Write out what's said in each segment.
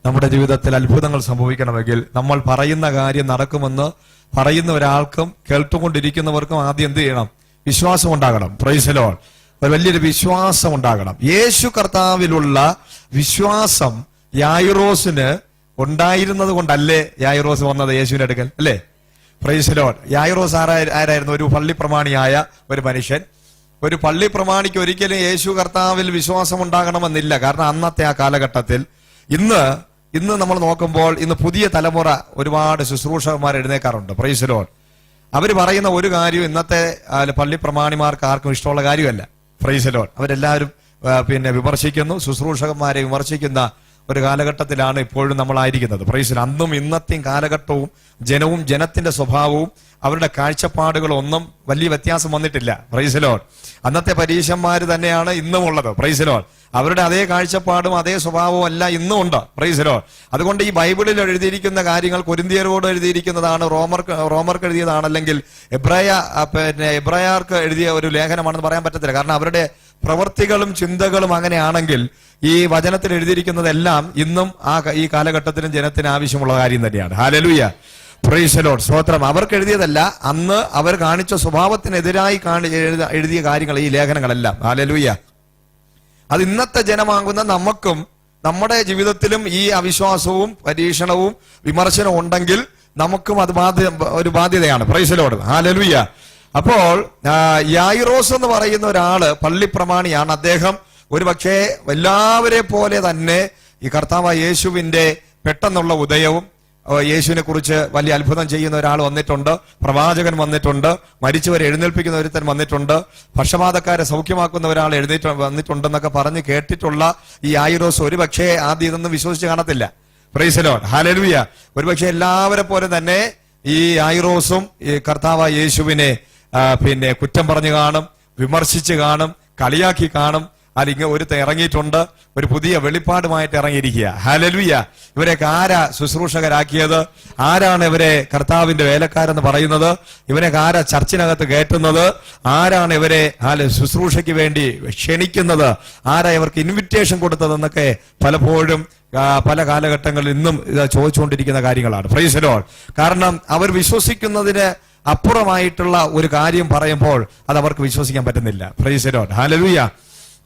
നമ്മുടെ ജീവിതത്തിൽ അത്ഭുതങ്ങൾ സംഭവിക്കണമെങ്കിൽ നമ്മൾ പറയുന്ന കാര്യം നടക്കുമെന്ന് പറയുന്ന ഒരാൾക്കും കേട്ടുകൊണ്ടിരിക്കുന്നവർക്കും ആദ്യം എന്ത് ചെയ്യണം? വിശ്വാസം ഉണ്ടാകണം. Price the lord. ഒരു വലിയൊരു വിശ്വാസം ഉണ്ടാകണം. യേശു കർത്താവിലുള്ള വിശ്വാസം യായിറോസിന് ഉണ്ടായിരുന്നത് കൊണ്ടല്ലേ യായിറോസ് വന്നത് യേശുവിന്റെ അടുക്കൽ, അല്ലേ? Price the Lord. യായിറോസ് ആരായിരുന്നു? ഒരു പള്ളി പ്രമാണിയായ ഒരു മനുഷ്യൻ. ഒരു പള്ളി പ്രമാണിക്ക് ഒരിക്കലും യേശു കർത്താവിൽ വിശ്വാസം ഉണ്ടാകണമെന്നില്ല. കാരണം അന്നത്തെ ആ കാലഘട്ടത്തിൽ ഇന്ന് നമ്മൾ നോക്കുമ്പോൾ ഇന്ന് പുതിയ തലമുറ ഒരുപാട് ശുശ്രൂഷകന്മാർ എഴുന്നേക്കാറുണ്ട്. Praise the lord. അവർ പറയുന്ന ഒരു കാര്യം ഇന്നത്തെ പള്ളി പ്രമാണിമാർക്ക് ആർക്കും ഇഷ്ടമുള്ള കാര്യമല്ല. Praise the lord. അവരെല്ലാവരും വിമർശിക്കുന്നു, ശുശ്രൂഷകന്മാരെ വിമർശിക്കുന്ന ഒരു കാലഘട്ടത്തിലാണ് ഇപ്പോഴും നമ്മളായിരിക്കുന്നത്. Price the Lord. അന്നും ഇന്നത്തെയും കാലഘട്ടവും ജനവും ജനത്തിന്റെ സ്വഭാവവും അവരുടെ കാഴ്ചപ്പാടുകളും ഒന്നും വലിയ വ്യത്യാസം വന്നിട്ടില്ല. Price the Lord. അന്നത്തെ പരീശന്മാര് തന്നെയാണ് ഇന്നും ഉള്ളത്. Price the Lord. അവരുടെ അതേ കാഴ്ചപ്പാടും അതേ സ്വഭാവവും എല്ലാം ഇന്നും ഉണ്ട്. Praise the Lord. അതുകൊണ്ട് ഈ ബൈബിളിൽ എഴുതിയിരിക്കുന്ന കാര്യങ്ങൾ കൊരിന്ത്യരോട് എഴുതിയിരിക്കുന്നതാണ്, റോമർക്ക് എഴുതിയതാണ്, അല്ലെങ്കിൽ എബ്രായർക്ക് എഴുതിയ ഒരു ലേഖനമാണെന്ന് പറയാൻ പറ്റത്തില്ല. കാരണം അവരുടെ പ്രവൃത്തികളും ചിന്തകളും അങ്ങനെയാണെങ്കിൽ ഈ വചനത്തിൽ എഴുതിയിരിക്കുന്നതെല്ലാം ഇന്നും ഈ കാലഘട്ടത്തിലും ജനത്തിന് ആവശ്യമുള്ള കാര്യം തന്നെയാണ്. ഹല്ലേലൂയ. Praise the lord. സ്തോത്രം. അവർക്ക് എഴുതിയതല്ല, അന്ന് അവർ കാണിച്ച സ്വഭാവത്തിനെതിരായി എഴുതിയ കാര്യങ്ങൾ ഈ ലേഖനങ്ങളെല്ലാം. ഹല്ലേലൂയ. അത് ഇന്നത്തെ ജനമാകുന്ന നമുക്കും നമ്മുടെ ജീവിതത്തിലും ഈ അവിശ്വാസവും പരീക്ഷണവും വിമർശനവും ഉണ്ടെങ്കിൽ നമുക്കും അത് ഒരു ബാധ്യതയാണ്. Price the Lord. ഹല്ലേലൂയ. അപ്പോൾ യായിറോസ് എന്ന് പറയുന്ന ഒരാള് പള്ളി പ്രമാണിയാണ്. അദ്ദേഹം ഒരുപക്ഷെ എല്ലാവരെ പോലെ തന്നെ ഈ കർത്താവായ യേശുവിന്റെ പെട്ടെന്നുള്ള ഉദയവും യേശുവിനെ കുറിച്ച് വലിയ അത്ഭുതം ചെയ്യുന്ന ഒരാൾ വന്നിട്ടുണ്ട്, പ്രവാചകൻ വന്നിട്ടുണ്ട്, മരിച്ചവരെ എഴുന്നേൽപ്പിക്കുന്ന ഒരുത്തൻ വന്നിട്ടുണ്ട്, പക്ഷപാതക്കാരെ സൗഖ്യമാക്കുന്ന ഒരാൾ വന്നിട്ടുണ്ടെന്നൊക്കെ പറഞ്ഞ് കേട്ടിട്ടുള്ള ഈ യായിറോസ് ഒരുപക്ഷെ ആദ്യം ഇതൊന്നും വിശ്വസിച്ച് കാണത്തില്ല. Price the Lord. ഹല്ലേലൂയ. ഒരുപക്ഷെ എല്ലാവരെ പോലെ തന്നെ ഈ യായിറോസും ഈ കർത്താവായ യേശുവിനെ കുറ്റം പറഞ്ഞു കാണും, വിമർശിച്ച് കാണും, കളിയാക്കി കാണും. അല്ലെങ്കിൽ ഒരുത്തൻ ഇറങ്ങിയിട്ടുണ്ട്, ഒരു പുതിയ വെളിപ്പാടുമായിട്ട് ഇറങ്ങിയിരിക്കുക. ഹല്ലേലൂയ. ഇവരെയൊക്കെ ആരാ ശുശ്രൂഷകരാക്കിയത്? ആരാണ് ഇവരെ കർത്താവിന്റെ വേലക്കാരെന്ന് പറയുന്നത്? ഇവരെയൊക്കെ ആരാ ചർച്ചിനകത്ത് കയറ്റുന്നത്? ആരാണ് ഇവരെ ശുശ്രൂഷയ്ക്ക് വേണ്ടി ക്ഷണിക്കുന്നത്? ആരാ ഇവർക്ക് ഇൻവിറ്റേഷൻ കൊടുത്തതെന്നൊക്കെ പലപ്പോഴും പല കാലഘട്ടങ്ങളിൽ ഇന്നും ഇത് ചോദിച്ചുകൊണ്ടിരിക്കുന്ന കാര്യങ്ങളാണ്. Price the Lord. കാരണം അവർ വിശ്വസിക്കുന്നതിന് അപ്പുറമായിട്ടുള്ള ഒരു കാര്യം പറയുമ്പോൾ അത് അവർക്ക് വിശ്വസിക്കാൻ പറ്റുന്നില്ല. Praise the Lord. Hallelujah.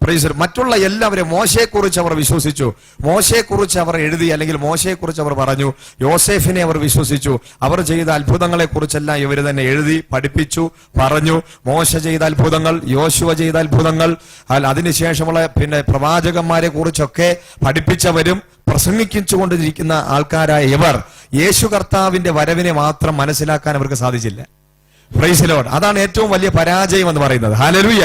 Praise. മറ്റുള്ള എല്ലാവരും മോശയെക്കുറിച്ച് അവർ വിശ്വസിച്ചു, മോശയെക്കുറിച്ച് അവർ എഴുതി, അല്ലെങ്കിൽ മോശയെക്കുറിച്ച് അവർ പറഞ്ഞു. യോസേഫിനെ അവർ വിശ്വസിച്ചു. അവർ ചെയ്ത അത്ഭുതങ്ങളെ കുറിച്ചെല്ലാം ഇവർ തന്നെ എഴുതി പഠിപ്പിച്ചു, പറഞ്ഞു. മോശ ചെയ്ത അത്ഭുതങ്ങൾ, യോശുവ ചെയ്ത അത്ഭുതങ്ങൾ, അതിനുശേഷമുള്ള പ്രവാചകന്മാരെ കുറിച്ചൊക്കെ പഠിപ്പിച്ചവരും പ്രസംഗിച്ചുകൊണ്ടിരിക്കുന്ന ആൾക്കാരായ ഇവർ യേശു കർത്താവിന്റെ വരവിനെ മാത്രം മനസ്സിലാക്കാൻ അവർക്ക് സാധിച്ചില്ല. Price the Lord. അതാണ് ഏറ്റവും വലിയ പരാജയം എന്ന് പറയുന്നത്. ഹല്ലേലൂയ.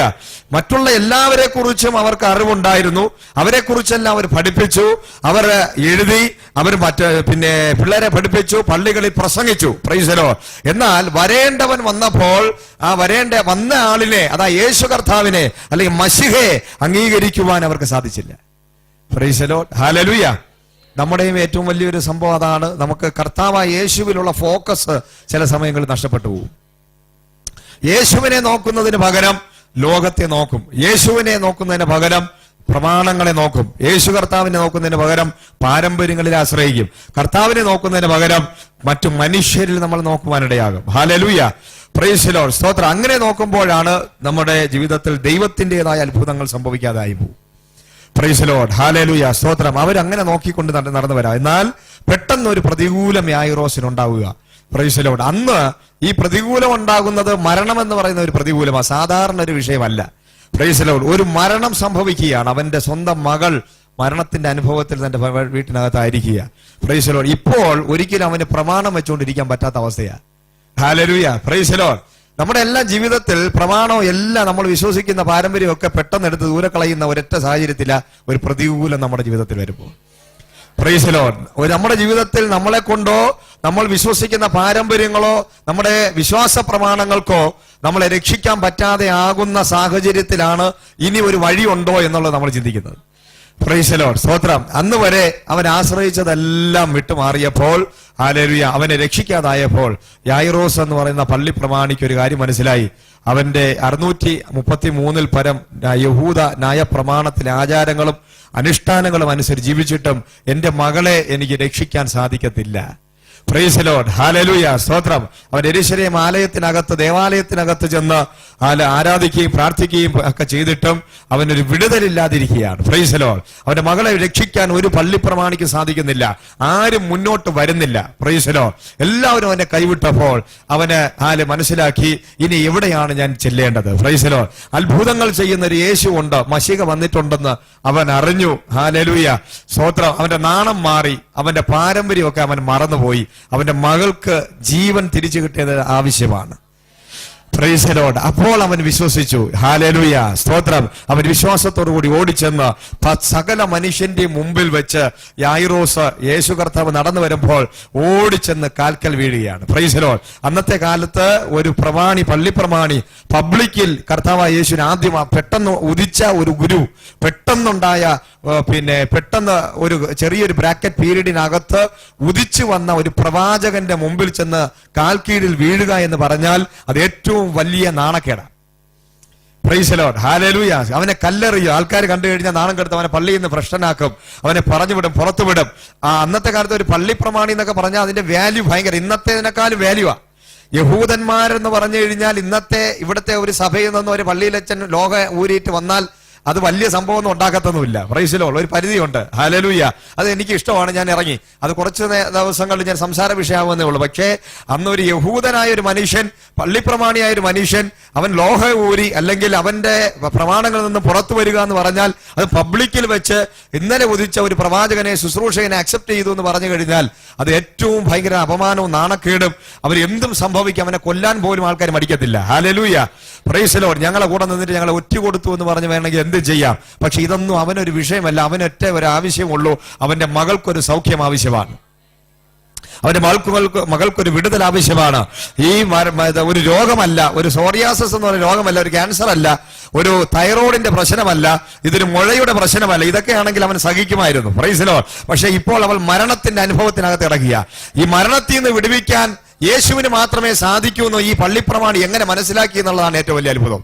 മറ്റുള്ള എല്ലാവരെ കുറിച്ചും അവർക്ക് അറിവുണ്ടായിരുന്നു, അവരെ കുറിച്ചെല്ലാം അവർ പഠിപ്പിച്ചു, അവർ എഴുതി, അവർ പിള്ളേരെ പഠിപ്പിച്ചു, പള്ളികളിൽ പ്രസംഗിച്ചു. Price the Lord. എന്നാൽ വരേണ്ടവൻ വന്നപ്പോൾ ആ വന്ന ആളിനെ, അതാ യേശു കർത്താവിനെ അല്ലെങ്കിൽ മശിഹയെ അംഗീകരിക്കുവാൻ അവർക്ക് സാധിച്ചില്ല. Price the Lord. ഹല്ലേലൂയ. നമ്മുടെയും ഏറ്റവും വലിയൊരു സംഭവം അതാണ്. നമുക്ക് കർത്താവായ യേശുവിലുള്ള ഫോക്കസ് ചില സമയങ്ങളിൽ നഷ്ടപ്പെട്ടു പോകും. യേശുവിനെ നോക്കുന്നതിന് പകരം ലോകത്തെ നോക്കും. യേശുവിനെ നോക്കുന്നതിന് പകരം പ്രമാണങ്ങളെ നോക്കും. യേശു കർത്താവിനെ നോക്കുന്നതിന് പകരം പാരമ്പര്യങ്ങളിൽ ആശ്രയിക്കും. കർത്താവിനെ നോക്കുന്നതിന് പകരം മറ്റു മനുഷ്യരിൽ നമ്മൾ നോക്കുവാനിടയാകും. ഹല്ലേലൂയ. Praise the lord. സ്തോത്രം. അങ്ങനെ നോക്കുമ്പോഴാണ് നമ്മുടെ ജീവിതത്തിൽ ദൈവത്തിൻ്റെതായ അത്ഭുതങ്ങൾ സംഭവിക്കാതായി പോകും. Praise the Lord. ഹല്ലേലൂയ. സ്തോത്രം. അവരങ്ങനെ നോക്കിക്കൊണ്ട് നടന്നു വരാം. എന്നാൽ പെട്ടെന്ന് ഒരു പ്രതികൂലം യായിറോസിനുണ്ടാവുക. Praise the lord. അന്ന് ഈ പ്രതികൂലം ഉണ്ടാകുന്നത് മരണം എന്ന് പറയുന്ന ഒരു പ്രതികൂലമാണ്, സാധാരണ ഒരു വിഷയമല്ല. Price the lord. ഒരു മരണം സംഭവിക്കുകയാണ്. അവന്റെ സ്വന്തം മകൾ മരണത്തിന്റെ അനുഭവത്തിൽ തന്റെ വീട്ടിനകത്തായിരിക്കുക. Price the Lord. ഇപ്പോൾ ഒരിക്കലും അവന് പ്രമാണം വെച്ചുകൊണ്ടിരിക്കാൻ പറ്റാത്ത അവസ്ഥയാണ്. ഹല്ലേലൂയ. Praise the Lord. നമ്മുടെ എല്ലാ ജീവിതത്തിൽ പ്രമാണവും എല്ലാം നമ്മൾ വിശ്വസിക്കുന്ന പാരമ്പര്യമൊക്കെ പെട്ടെന്ന് എടുത്ത് ദൂരെ കളയുന്ന ഒരൊറ്റ സാഹചര്യത്തില ഒരു പ്രതികൂലം നമ്മുടെ ജീവിതത്തിൽ വരുമ്പോൾ. Price the Lord. നമ്മുടെ ജീവിതത്തിൽ നമ്മളെ കൊണ്ടോ നമ്മൾ വിശ്വസിക്കുന്ന പാരമ്പര്യങ്ങളോ നമ്മുടെ വിശ്വാസ പ്രമാണങ്ങൾക്കോ നമ്മളെ രക്ഷിക്കാൻ പറ്റാതെ ആകുന്ന സാഹചര്യത്തിലാണ് ഇനി ഒരു വഴിയുണ്ടോ എന്നുള്ളത് നമ്മൾ ചിന്തിക്കുന്നത്. Price the lord. സ്തോത്രം. അന്ന് വരെ അവൻ ആശ്രയിച്ചതെല്ലാം വിട്ടുമാറിയപ്പോൾ, ഹല്ലേലൂയ, അവനെ രക്ഷിക്കാതായപ്പോൾ യായിറോസ് എന്ന് പറയുന്ന പള്ളി പ്രമാണിക്ക് ഒരു കാര്യം മനസ്സിലായി. അവന്റെ 633 പരം യഹൂദ ന്യായ പ്രമാണത്തിലെ ആചാരങ്ങളും അനുഷ്ഠാനങ്ങളും അനുസരിച്ച് ജീവിച്ചിട്ടും എന്റെ മകളെ എനിക്ക് രക്ഷിക്കാൻ സാധിക്കത്തില്ല. പ്രൈസ് ദി ലോർഡ്, ഹല്ലേലൂയ, സ്തോത്രം. അവൻ യെരൂശലേം ആലയത്തിനകത്ത്, ദേവാലയത്തിനകത്ത് ചെന്ന് ആരാധിക്കുകയും പ്രാർത്ഥിക്കുകയും ഒക്കെ ചെയ്തിട്ടും അവനൊരു വിടുതലില്ലാതിരിക്കുകയാണ്. Price the Lord. അവന്റെ മകളെ രക്ഷിക്കാൻ ഒരു പള്ളിപ്രമാണിക്ക് സാധിക്കുന്നില്ല, ആരും മുന്നോട്ട് വരുന്നില്ല. Price the lord. എല്ലാവരും അവനെ കൈവിട്ടപ്പോൾ അവന് മനസ്സിലാക്കി, ഇനി എവിടെയാണ് ഞാൻ ചെല്ലേണ്ടത്? Price the Lord. അത്ഭുതങ്ങൾ ചെയ്യുന്ന ഒരു യേശു ഉണ്ട്, മശീഹ വന്നിട്ടുണ്ടെന്ന് അവൻ അറിഞ്ഞു. ഹല്ലേലൂയ, സ്തോത്രം. അവന്റെ നാണം മാറി, അവന്റെ പാരമ്പര്യമൊക്കെ അവൻ മറന്നുപോയി. അവന്റെ മകൾക്ക് ജീവൻ തിരിച്ചു കിട്ടിയത് ആവശ്യമാണ്. Price the Lord. അപ്പോൾ അവൻ വിശ്വസിച്ചു. ഹല്ലേലൂയ, സ്തോത്രം. അവൻ വിശ്വാസത്തോടു കൂടി ഓടിച്ചെന്ന് സകല മനുഷ്യന്റെ മുമ്പിൽ വെച്ച് യായിറോസ് യേശു കർത്താവ് നടന്നു വരുമ്പോൾ ഓടിച്ചെന്ന് കാൽക്കൽ വീഴുകയാണ്. Price the Lord. അന്നത്തെ കാലത്ത് ഒരു പ്രമാണി, പള്ളിപ്രമാണി പബ്ലിക്കിൽ കർത്താവ് യേശുവിന് ആദ്യം പെട്ടെന്ന് ഉദിച്ച ഒരു ഗുരു, പെട്ടെന്ന് ഒരു ചെറിയൊരു ബ്രാക്കറ്റ് പീരീഡിനകത്ത് ഉദിച്ചു വന്ന ഒരു പ്രവാചകന്റെ മുമ്പിൽ ചെന്ന് കാൽക്കീഴിൽ വീഴുക എന്ന് പറഞ്ഞാൽ അത് ഏറ്റവും വലിയ നാണക്കേടാണ്. Price the Lord, hallelujah. അവനെ കല്ലെറിയും. ആൾക്കാർ കണ്ടു കഴിഞ്ഞാൽ നാണം കെടുത്ത് അവനെ പള്ളിയിൽ നിന്ന് ഭ്രഷ്ടനാക്കും, അവനെ പറഞ്ഞുവിടും, പുറത്തുവിടും. അന്നത്തെ കാലത്ത് ഒരു പള്ളിപ്രമാണി എന്നൊക്കെ പറഞ്ഞാൽ അതിന്റെ വാല്യൂ ഭയങ്കര, ഇന്നത്തേതിനേക്കാളും വാല്യൂ ആ. യഹൂദന്മാരെന്ന് പറഞ്ഞു കഴിഞ്ഞാൽ ഇന്നത്തെ ഇവിടുത്തെ ഒരു സഭയിൽ നിന്ന് ഒരു പള്ളിയിലച്ചൻ ലോക ഊരിയിട്ട് വന്നാൽ അത് വലിയ സംഭവമൊന്നും ഉണ്ടാക്കത്തൊന്നുമില്ല. Praise the lord. ഒരു പരിധിയുണ്ട്. ഹല്ലേലൂയ. അത് എനിക്ക് ഇഷ്ടമാണ്, ഞാൻ ഇറങ്ങി. അത് കുറച്ച് ദിവസങ്ങളിൽ ഞാൻ സംസാര വിഷയമാവുന്നേ ഉള്ളൂ. പക്ഷേ അന്ന് ഒരു യഹൂദനായ ഒരു മനുഷ്യൻ, പള്ളിപ്രമാണിയായ ഒരു മനുഷ്യൻ, അവൻ ലോഹ ഊരി അല്ലെങ്കിൽ അവന്റെ പ്രമാണങ്ങളിൽ നിന്ന് പുറത്തു വരിക എന്ന് പറഞ്ഞാൽ അത് പബ്ലിക്കിൽ വെച്ച് ഇന്നലെ ഉദിച്ച ഒരു പ്രവാചകനെ, ശുശ്രൂഷകനെ അക്സെപ്റ്റ് ചെയ്തു എന്ന് പറഞ്ഞു കഴിഞ്ഞാൽ അത് ഏറ്റവും ഭയങ്കര അപമാനവും നാണക്കേടും. അവർ എന്തും സംഭവിക്കും, അവനെ കൊല്ലാൻ പോലും ആൾക്കാർ മടിക്കത്തില്ല. ഹല്ലേലൂയ, പ്രൈസ് ദി ലോർഡ്. ഞങ്ങളെ കൂടെ നിന്നിട്ട് ഞങ്ങളെ ഒറ്റ കൊടുത്തു എന്ന് പറഞ്ഞ് വേണമെങ്കിൽ എന്ത് ചെയ്യാം. പക്ഷെ ഇതൊന്നും അവനൊരു വിഷയമല്ല. അവനൊറ്റ ഒരു ആവശ്യമുള്ളൂ, അവന്റെ മകൾക്കൊരു സൗഖ്യം ആവശ്യമാണ്, അവന്റെ മകൾക്കൊരു വിടുതൽ ആവശ്യമാണ്. ഈ ഒരു രോഗമല്ല, ഒരു സോറിയാസിസ് എന്ന് പറയുന്ന രോഗമല്ല, ഒരു ക്യാൻസർ അല്ല, ഒരു തൈറോയിഡിന്റെ പ്രശ്നമല്ല, ഇതൊരു മുഴയുടെ പ്രശ്നമല്ല. ഇതൊക്കെയാണെങ്കിൽ അവൻ സഹിക്കുമായിരുന്നു. Price the Lord. പക്ഷെ ഇപ്പോൾ അവൾ മരണത്തിന്റെ അനുഭവത്തിനകത്ത് ഇറങ്ങിയ ഈ മരണത്തിൽ നിന്ന് വിടുവിക്കാൻ യേശുവിന് മാത്രമേ സാധിക്കൂ എന്ന് ഈ പള്ളിപ്രമാണി എങ്ങനെ മനസ്സിലാക്കി എന്നുള്ളതാണ് ഏറ്റവും വലിയ അത്ഭുതം.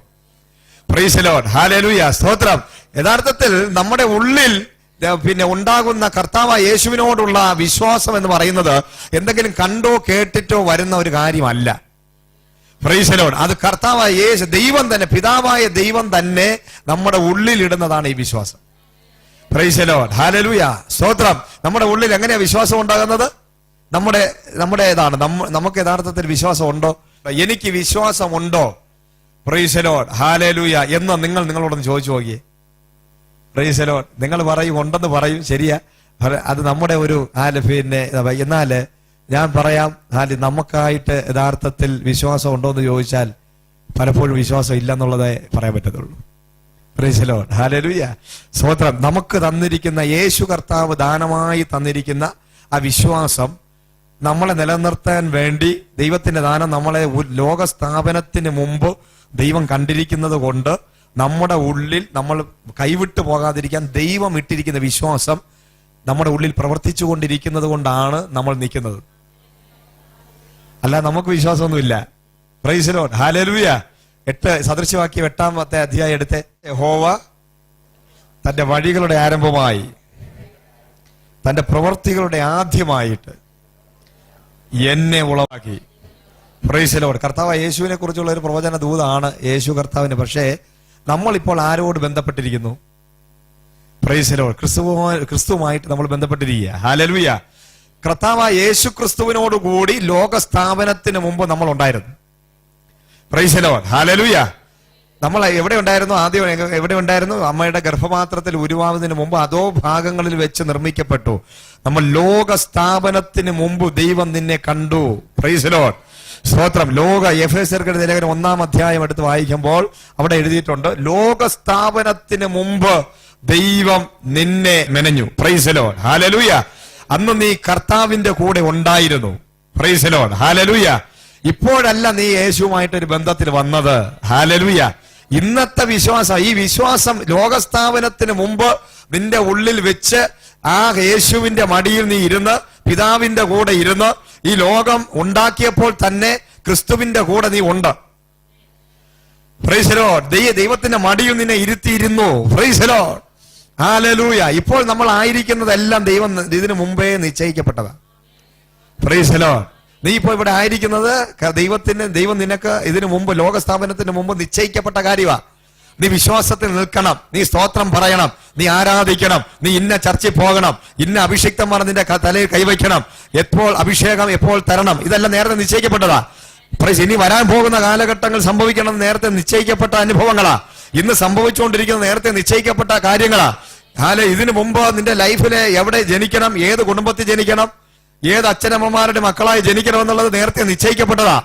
പ്രൈസ് ദി ലോർഡ്, ഹല്ലേലൂയ, സ്തോത്രം. യഥാർത്ഥത്തിൽ നമ്മുടെ ഉള്ളിൽ ഉണ്ടാകുന്ന കർത്താവ് യേശുവിനോടുള്ള വിശ്വാസം എന്ന് പറയുന്നത് എന്തെങ്കിലും കണ്ടോ കേട്ടിട്ടോ വരുന്ന ഒരു കാര്യമല്ല. Praise the Lord. അത് കർത്താവ് യേശു, ദൈവം തന്നെ, പിതാവായ ദൈവം തന്നെ നമ്മുടെ ഉള്ളിൽ ഇടുന്നതാണ് ഈ വിശ്വാസം. പ്രൈസ് ദി ലോർഡ്, ഹല്ലേലൂയ, സ്തോത്രം. നമ്മുടെ ഉള്ളിൽ എങ്ങനെയാ വിശ്വാസം ഉണ്ടാകുന്നത്? നമുക്ക് യഥാർത്ഥത്തിൽ വിശ്വാസം ഉണ്ടോ? എനിക്ക് വിശ്വാസമുണ്ടോ? പ്രൈസ് ദി ലോർഡ്, ഹല്ലേലൂയ എന്ന് നിങ്ങളോടൊന്ന് ചോദിച്ചു നോക്കിയേ. Price the Lord. നിങ്ങൾ പറയും ഉണ്ടെന്ന് പറയും, ശരിയാ. അത് നമ്മുടെ ഒരു എന്നാല് ഞാൻ പറയാം, നമുക്കായിട്ട് യഥാർത്ഥത്തിൽ വിശ്വാസം ഉണ്ടോ എന്ന് ചോദിച്ചാൽ പലപ്പോഴും വിശ്വാസം ഇല്ലെന്നുള്ളതേ പറയാൻ പറ്റത്തുള്ളൂ. പ്രൈസ് ദി ലോർഡ്, ഹല്ലേലൂയ, സ്തോത്രം. നമുക്ക് തന്നിരിക്കുന്ന യേശു കർത്താവ് ദാനമായി തന്നിരിക്കുന്ന ആ വിശ്വാസം നമ്മളെ നിലനിർത്താൻ വേണ്ടി ദൈവത്തിന്റെ ദാനം നമ്മളെ ലോക സ്ഥാപനത്തിന് മുമ്പ് ദൈവം കണ്ടിരിക്കുന്നത് കൊണ്ട് നമ്മുടെ ഉള്ളിൽ നമ്മൾ കൈവിട്ടു പോകാതിരിക്കാൻ ദൈവം ഇട്ടിരിക്കുന്ന വിശ്വാസം നമ്മുടെ ഉള്ളിൽ പ്രവർത്തിച്ചു കൊണ്ടിരിക്കുന്നത് കൊണ്ടാണ് നമ്മൾ നിൽക്കുന്നത്. അല്ല, നമുക്ക് വിശ്വാസമൊന്നുമില്ല. പ്രൈസ് ദി ലോർഡ്, ഹല്ലേലൂയ. 8 സദൃശവാക്യം 8-ാമത്തെ അധ്യായം എടുത്ത്, യഹോവ തന്റെ വഴികളുടെ ആരംഭമായി തന്റെ പ്രവർത്തികളുടെ ആദ്യമായിട്ട് എന്നെ ഉളവാക്കി. Price the Lord. കർത്താവ് യേശുവിനെ കുറിച്ചുള്ള ഒരു പ്രവചന ദൂതാണ് യേശു കർത്താവിന്. പക്ഷേ നമ്മളിപ്പോൾ ആരോട് ബന്ധപ്പെട്ടിരിക്കുന്നു? Price the Lord. ക്രിസ്തുവുമായിട്ട് നമ്മൾ ബന്ധപ്പെട്ടിരിക്കുക. ഹല്ലേലൂയ. കർത്താവ് യേശു ക്രിസ്തുവിനോട് കൂടി ലോക സ്ഥാപനത്തിന് മുമ്പ് നമ്മൾ ഉണ്ടായിരുന്നു. Praise the Lord, hallelujah. നമ്മൾ എവിടെ ഉണ്ടായിരുന്നു? ആദ്യം എവിടെ ഉണ്ടായിരുന്നു? അമ്മയുടെ ഗർഭപാത്രത്തിൽ ഉരുവാകുന്നതിന് മുമ്പ് അതോ ഭാഗങ്ങളിൽ വെച്ച് നിർമ്മിക്കപ്പെട്ടു. നമ്മൾ ലോക സ്ഥാപനത്തിന് മുമ്പ് ദൈവം നിന്നെ കണ്ടു. പ്രൈസ് ദി ലോർഡ്, സ്തോത്രം. എഫേസ്യർക്കെഴുതിയ ലേഖനം 1-ാം അധ്യായം എടുത്ത് വായിക്കുമ്പോൾ അവിടെ എഴുതിയിട്ടുണ്ട്, ലോക സ്ഥാപനത്തിന് മുമ്പ് ദൈവം നിന്നെ മെനഞ്ഞു. പ്രൈസ് ദി ലോർഡ്, ഹല്ലേലൂയ. അന്ന് നീ കർത്താവിന്റെ കൂടെ ഉണ്ടായിരുന്നു. പ്രൈസ് ദി ലോർഡ്, ഹല്ലേലൂയ. ഇപ്പോഴല്ല നീ യേശുവുമായിട്ടൊരു ബന്ധത്തിൽ വന്നത്. ഹല്ലേലൂയ. ഇന്നത്തെ വിശ്വാസം, ഈ വിശ്വാസം ലോകസ്ഥാപനത്തിന് മുമ്പ് നിന്റെ ഉള്ളിൽ വെച്ച് ആ യേശുവിന്റെ മടിയിൽ നീ ഇരുന്ന്, പിതാവിന്റെ കൂടെ ഇരുന്ന്, ഈ ലോകം ഉണ്ടാക്കിയപ്പോൾ തന്നെ ക്രിസ്തുവിന്റെ കൂടെ നീ ഉണ്ട്. Praise the lord. ദൈവത്തിന്റെ മടിയിൽ നിന്നെ ഇരുത്തിയിരുന്നു. Praise the Lord. ഹല്ലേലൂയ. ഇപ്പോൾ നമ്മൾ ആയിരിക്കുന്നതെല്ലാം ദൈവം ഇതിനു മുമ്പേ നിശ്ചയിക്കപ്പെട്ടതാണ്. Price the Lord. നീ ഇപ്പോൾ ഇവിടെ ആയിരിക്കുന്നത് ദൈവം നിനക്ക് ഇതിനു മുമ്പ് ലോകസ്ഥാപനത്തിന് മുമ്പ് നിശ്ചയിക്കപ്പെട്ട കാര്യമാണ്. നീ വിശ്വാസത്തിൽ നിൽക്കണം, നീ സ്തോത്രം പറയണം, നീ ആരാധിക്കണം, നീ ഇന്ന ചർച്ചിൽ പോകണം, ഇന്ന അഭിഷിക്തന്മാർ നിന്റെ തലയിൽ കൈവയ്ക്കണം, എപ്പോൾ അഭിഷേകം എപ്പോൾ തരണം, ഇതെല്ലാം നേരത്തെ നിശ്ചയിക്കപ്പെട്ടതാ. ഇനി വരാൻ പോകുന്ന കാലഘട്ടങ്ങൾ സംഭവിക്കണം നേരത്തെ നിശ്ചയിക്കപ്പെട്ട അനുഭവങ്ങളാ. ഇന്ന് സംഭവിച്ചുകൊണ്ടിരിക്കുന്ന നേരത്തെ നിശ്ചയിക്കപ്പെട്ട കാര്യങ്ങളാ. ഇതിനു മുമ്പ് നിന്റെ ലൈഫിലെ എവിടെ ജനിക്കണം, ഏത് കുടുംബത്തിൽ ജനിക്കണം, ഏത് അച്ഛനമ്മമാരുടെ മക്കളായി ജനിക്കണം എന്നുള്ളത് നേരത്തെ നിശ്ചയിക്കപ്പെട്ടതാ.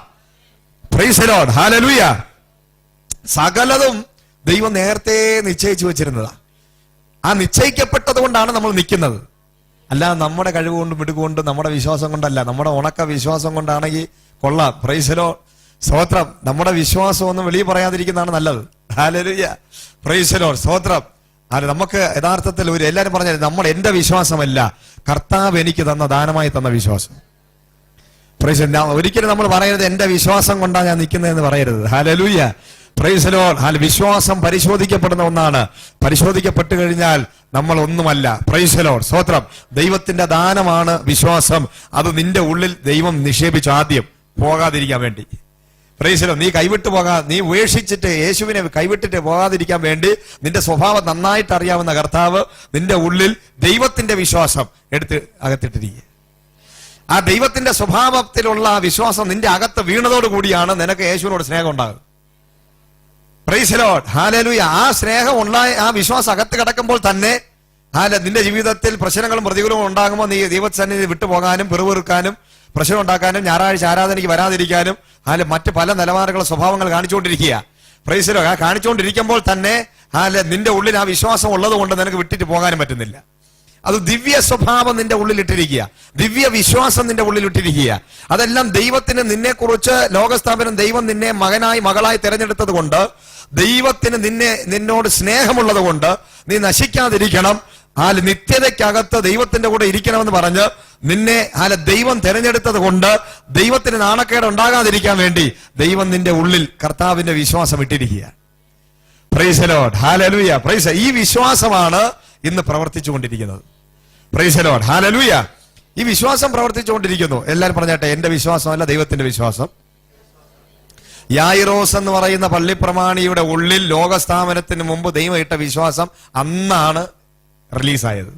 Praise the Lord. ഹല്ലേലൂയ. സകലതും ദൈവം നേരത്തെ നിശ്ചയിച്ചു വെച്ചിരുന്നതാ. ആ നിശ്ചയിക്കപ്പെട്ടത് കൊണ്ടാണ് നമ്മൾ നിൽക്കുന്നത്. അല്ല നമ്മുടെ കഴിവുകൊണ്ടും മിടുകൊണ്ടും നമ്മുടെ വിശ്വാസം കൊണ്ടല്ല. നമ്മുടെ ഉണക്ക വിശ്വാസം കൊണ്ടാണെങ്കിൽ കൊള്ളാം. Price the lord. സ്തോത്രം. നമ്മുടെ വിശ്വാസം ഒന്നും വെളിയിൽ പറയാതിരിക്കുന്നതാണ് നല്ലത്. ഹല്ലേലൂയ. Praise the lord. സ്തോത്രം. നമുക്ക് യഥാർത്ഥത്തിൽ എല്ലാവരും പറഞ്ഞാൽ എന്റെ വിശ്വാസമല്ല, കർത്താവ് എനിക്ക് തന്ന ദാനമായി തന്ന വിശ്വാസം. പ്രൈസ്. ഒരിക്കലും നമ്മൾ പറയരുത് എന്റെ വിശ്വാസം കൊണ്ടാണ് ഞാൻ നിൽക്കുന്നതെന്ന് പറയരുത്. ഹല്ലേലൂയ. Praise the Lord. വിശ്വാസം പരിശോധിക്കപ്പെടുന്ന ഒന്നാണ്. പരിശോധിക്കപ്പെട്ടു കഴിഞ്ഞാൽ നമ്മൾ ഒന്നുമല്ല. Price the lord. സ്തോത്രം. ദൈവത്തിന്റെ ദാനമാണ് വിശ്വാസം. അത് നിന്റെ ഉള്ളിൽ ദൈവം നിക്ഷേപിച്ചു ആദ്യം പോകാതിരിക്കാൻ വേണ്ടി. Price the Lord. നീ കൈവിട്ടു നീ ഉപേക്ഷിച്ചിട്ട് യേശുവിനെ കൈവിട്ടിട്ട് പോകാതിരിക്കാൻ വേണ്ടി നിന്റെ സ്വഭാവം നന്നായിട്ട് അറിയാവുന്ന കർത്താവ് നിന്റെ ഉള്ളിൽ ദൈവത്തിന്റെ വിശ്വാസം എടുത്ത് അകത്തിട്ടിരിക്കുക. ആ ദൈവത്തിന്റെ സ്വഭാവത്തിലുള്ള ആ വിശ്വാസം നിന്റെ അകത്ത് വീണതോടുകൂടിയാണ് നിനക്ക് യേശുവിനോട് സ്നേഹം ഉണ്ടാകുന്നത്. Price the Lord. ഹല്ലേലൂയ. ആ സ്നേഹം ഉണ്ടായ ആ വിശ്വാസം അകത്ത് കിടക്കുമ്പോൾ തന്നെ നിന്റെ ജീവിതത്തിൽ പ്രശ്നങ്ങളും പ്രതികൂലവും ഉണ്ടാകുമ്പോൾ നീ ദൈവസന്നിധി വിട്ടുപോകാനും പിറുപിറുക്കാനും പ്രശ്നം ഉണ്ടാക്കാനും ഞായറാഴ്ച ആരാധനയ്ക്ക് വരാതിരിക്കാനും മറ്റ് പല നിലവാരങ്ങളും സ്വഭാവങ്ങൾ കാണിച്ചുകൊണ്ടിരിക്കുക. Praise the lord. കാണിച്ചുകൊണ്ടിരിക്കുമ്പോൾ തന്നെ നിന്റെ ഉള്ളിൽ ആ വിശ്വാസം ഉള്ളത് കൊണ്ട് നിനക്ക് വിട്ടിട്ട് പോകാനും പറ്റുന്നില്ല. അത് ദിവ്യ സ്വഭാവം നിന്റെ ഉള്ളിൽ ഇട്ടിരിക്കുക, ദിവ്യ വിശ്വാസം നിന്റെ ഉള്ളിൽ ഇട്ടിരിക്കുക. അതെല്ലാം ദൈവത്തിന് നിന്നെ കുറിച്ച് ലോകസ്ഥാപനം ദൈവം നിന്നെ മകനായി മകളായി തിരഞ്ഞെടുത്തത് കൊണ്ട്, ദൈവത്തിന് നിന്നോട് സ്നേഹമുള്ളത് കൊണ്ട് നീ നശിക്കാതിരിക്കണം, നിത്യതയ്ക്കകത്ത് ദൈവത്തിന്റെ കൂടെ ഇരിക്കണമെന്ന് പറഞ്ഞ് നിന്നെ ദൈവം തിരഞ്ഞെടുത്തത് കൊണ്ട് ദൈവത്തിന് നാണക്കേട് ഉണ്ടാകാതിരിക്കാൻ വേണ്ടി ദൈവം നിന്റെ ഉള്ളിൽ കർത്താവിന്റെ വിശ്വാസം ഇട്ടിരിക്കുക. Praise the Lord. Hallelujah. Praise. ഈ വിശ്വാസമാണ് ഇന്ന് പ്രവർത്തിച്ചുകൊണ്ടിരിക്കുന്നത്. Praise the Lord. ഹല്ലേലൂയ. ഈ വിശ്വാസം പ്രവർത്തിച്ചുകൊണ്ടിരിക്കുന്നു. എല്ലാവരും പറഞ്ഞാട്ടെ, എന്റെ വിശ്വാസമല്ല ദൈവത്തിന്റെ വിശ്വാസം. യായിറോസ് എന്ന് പറയുന്ന പള്ളിപ്രമാണിയുടെ ഉള്ളിൽ ലോകസ്ഥാപനത്തിന് മുമ്പ് ദൈവം ഇട്ട വിശ്വാസം അന്നാണ് റിലീസായത്.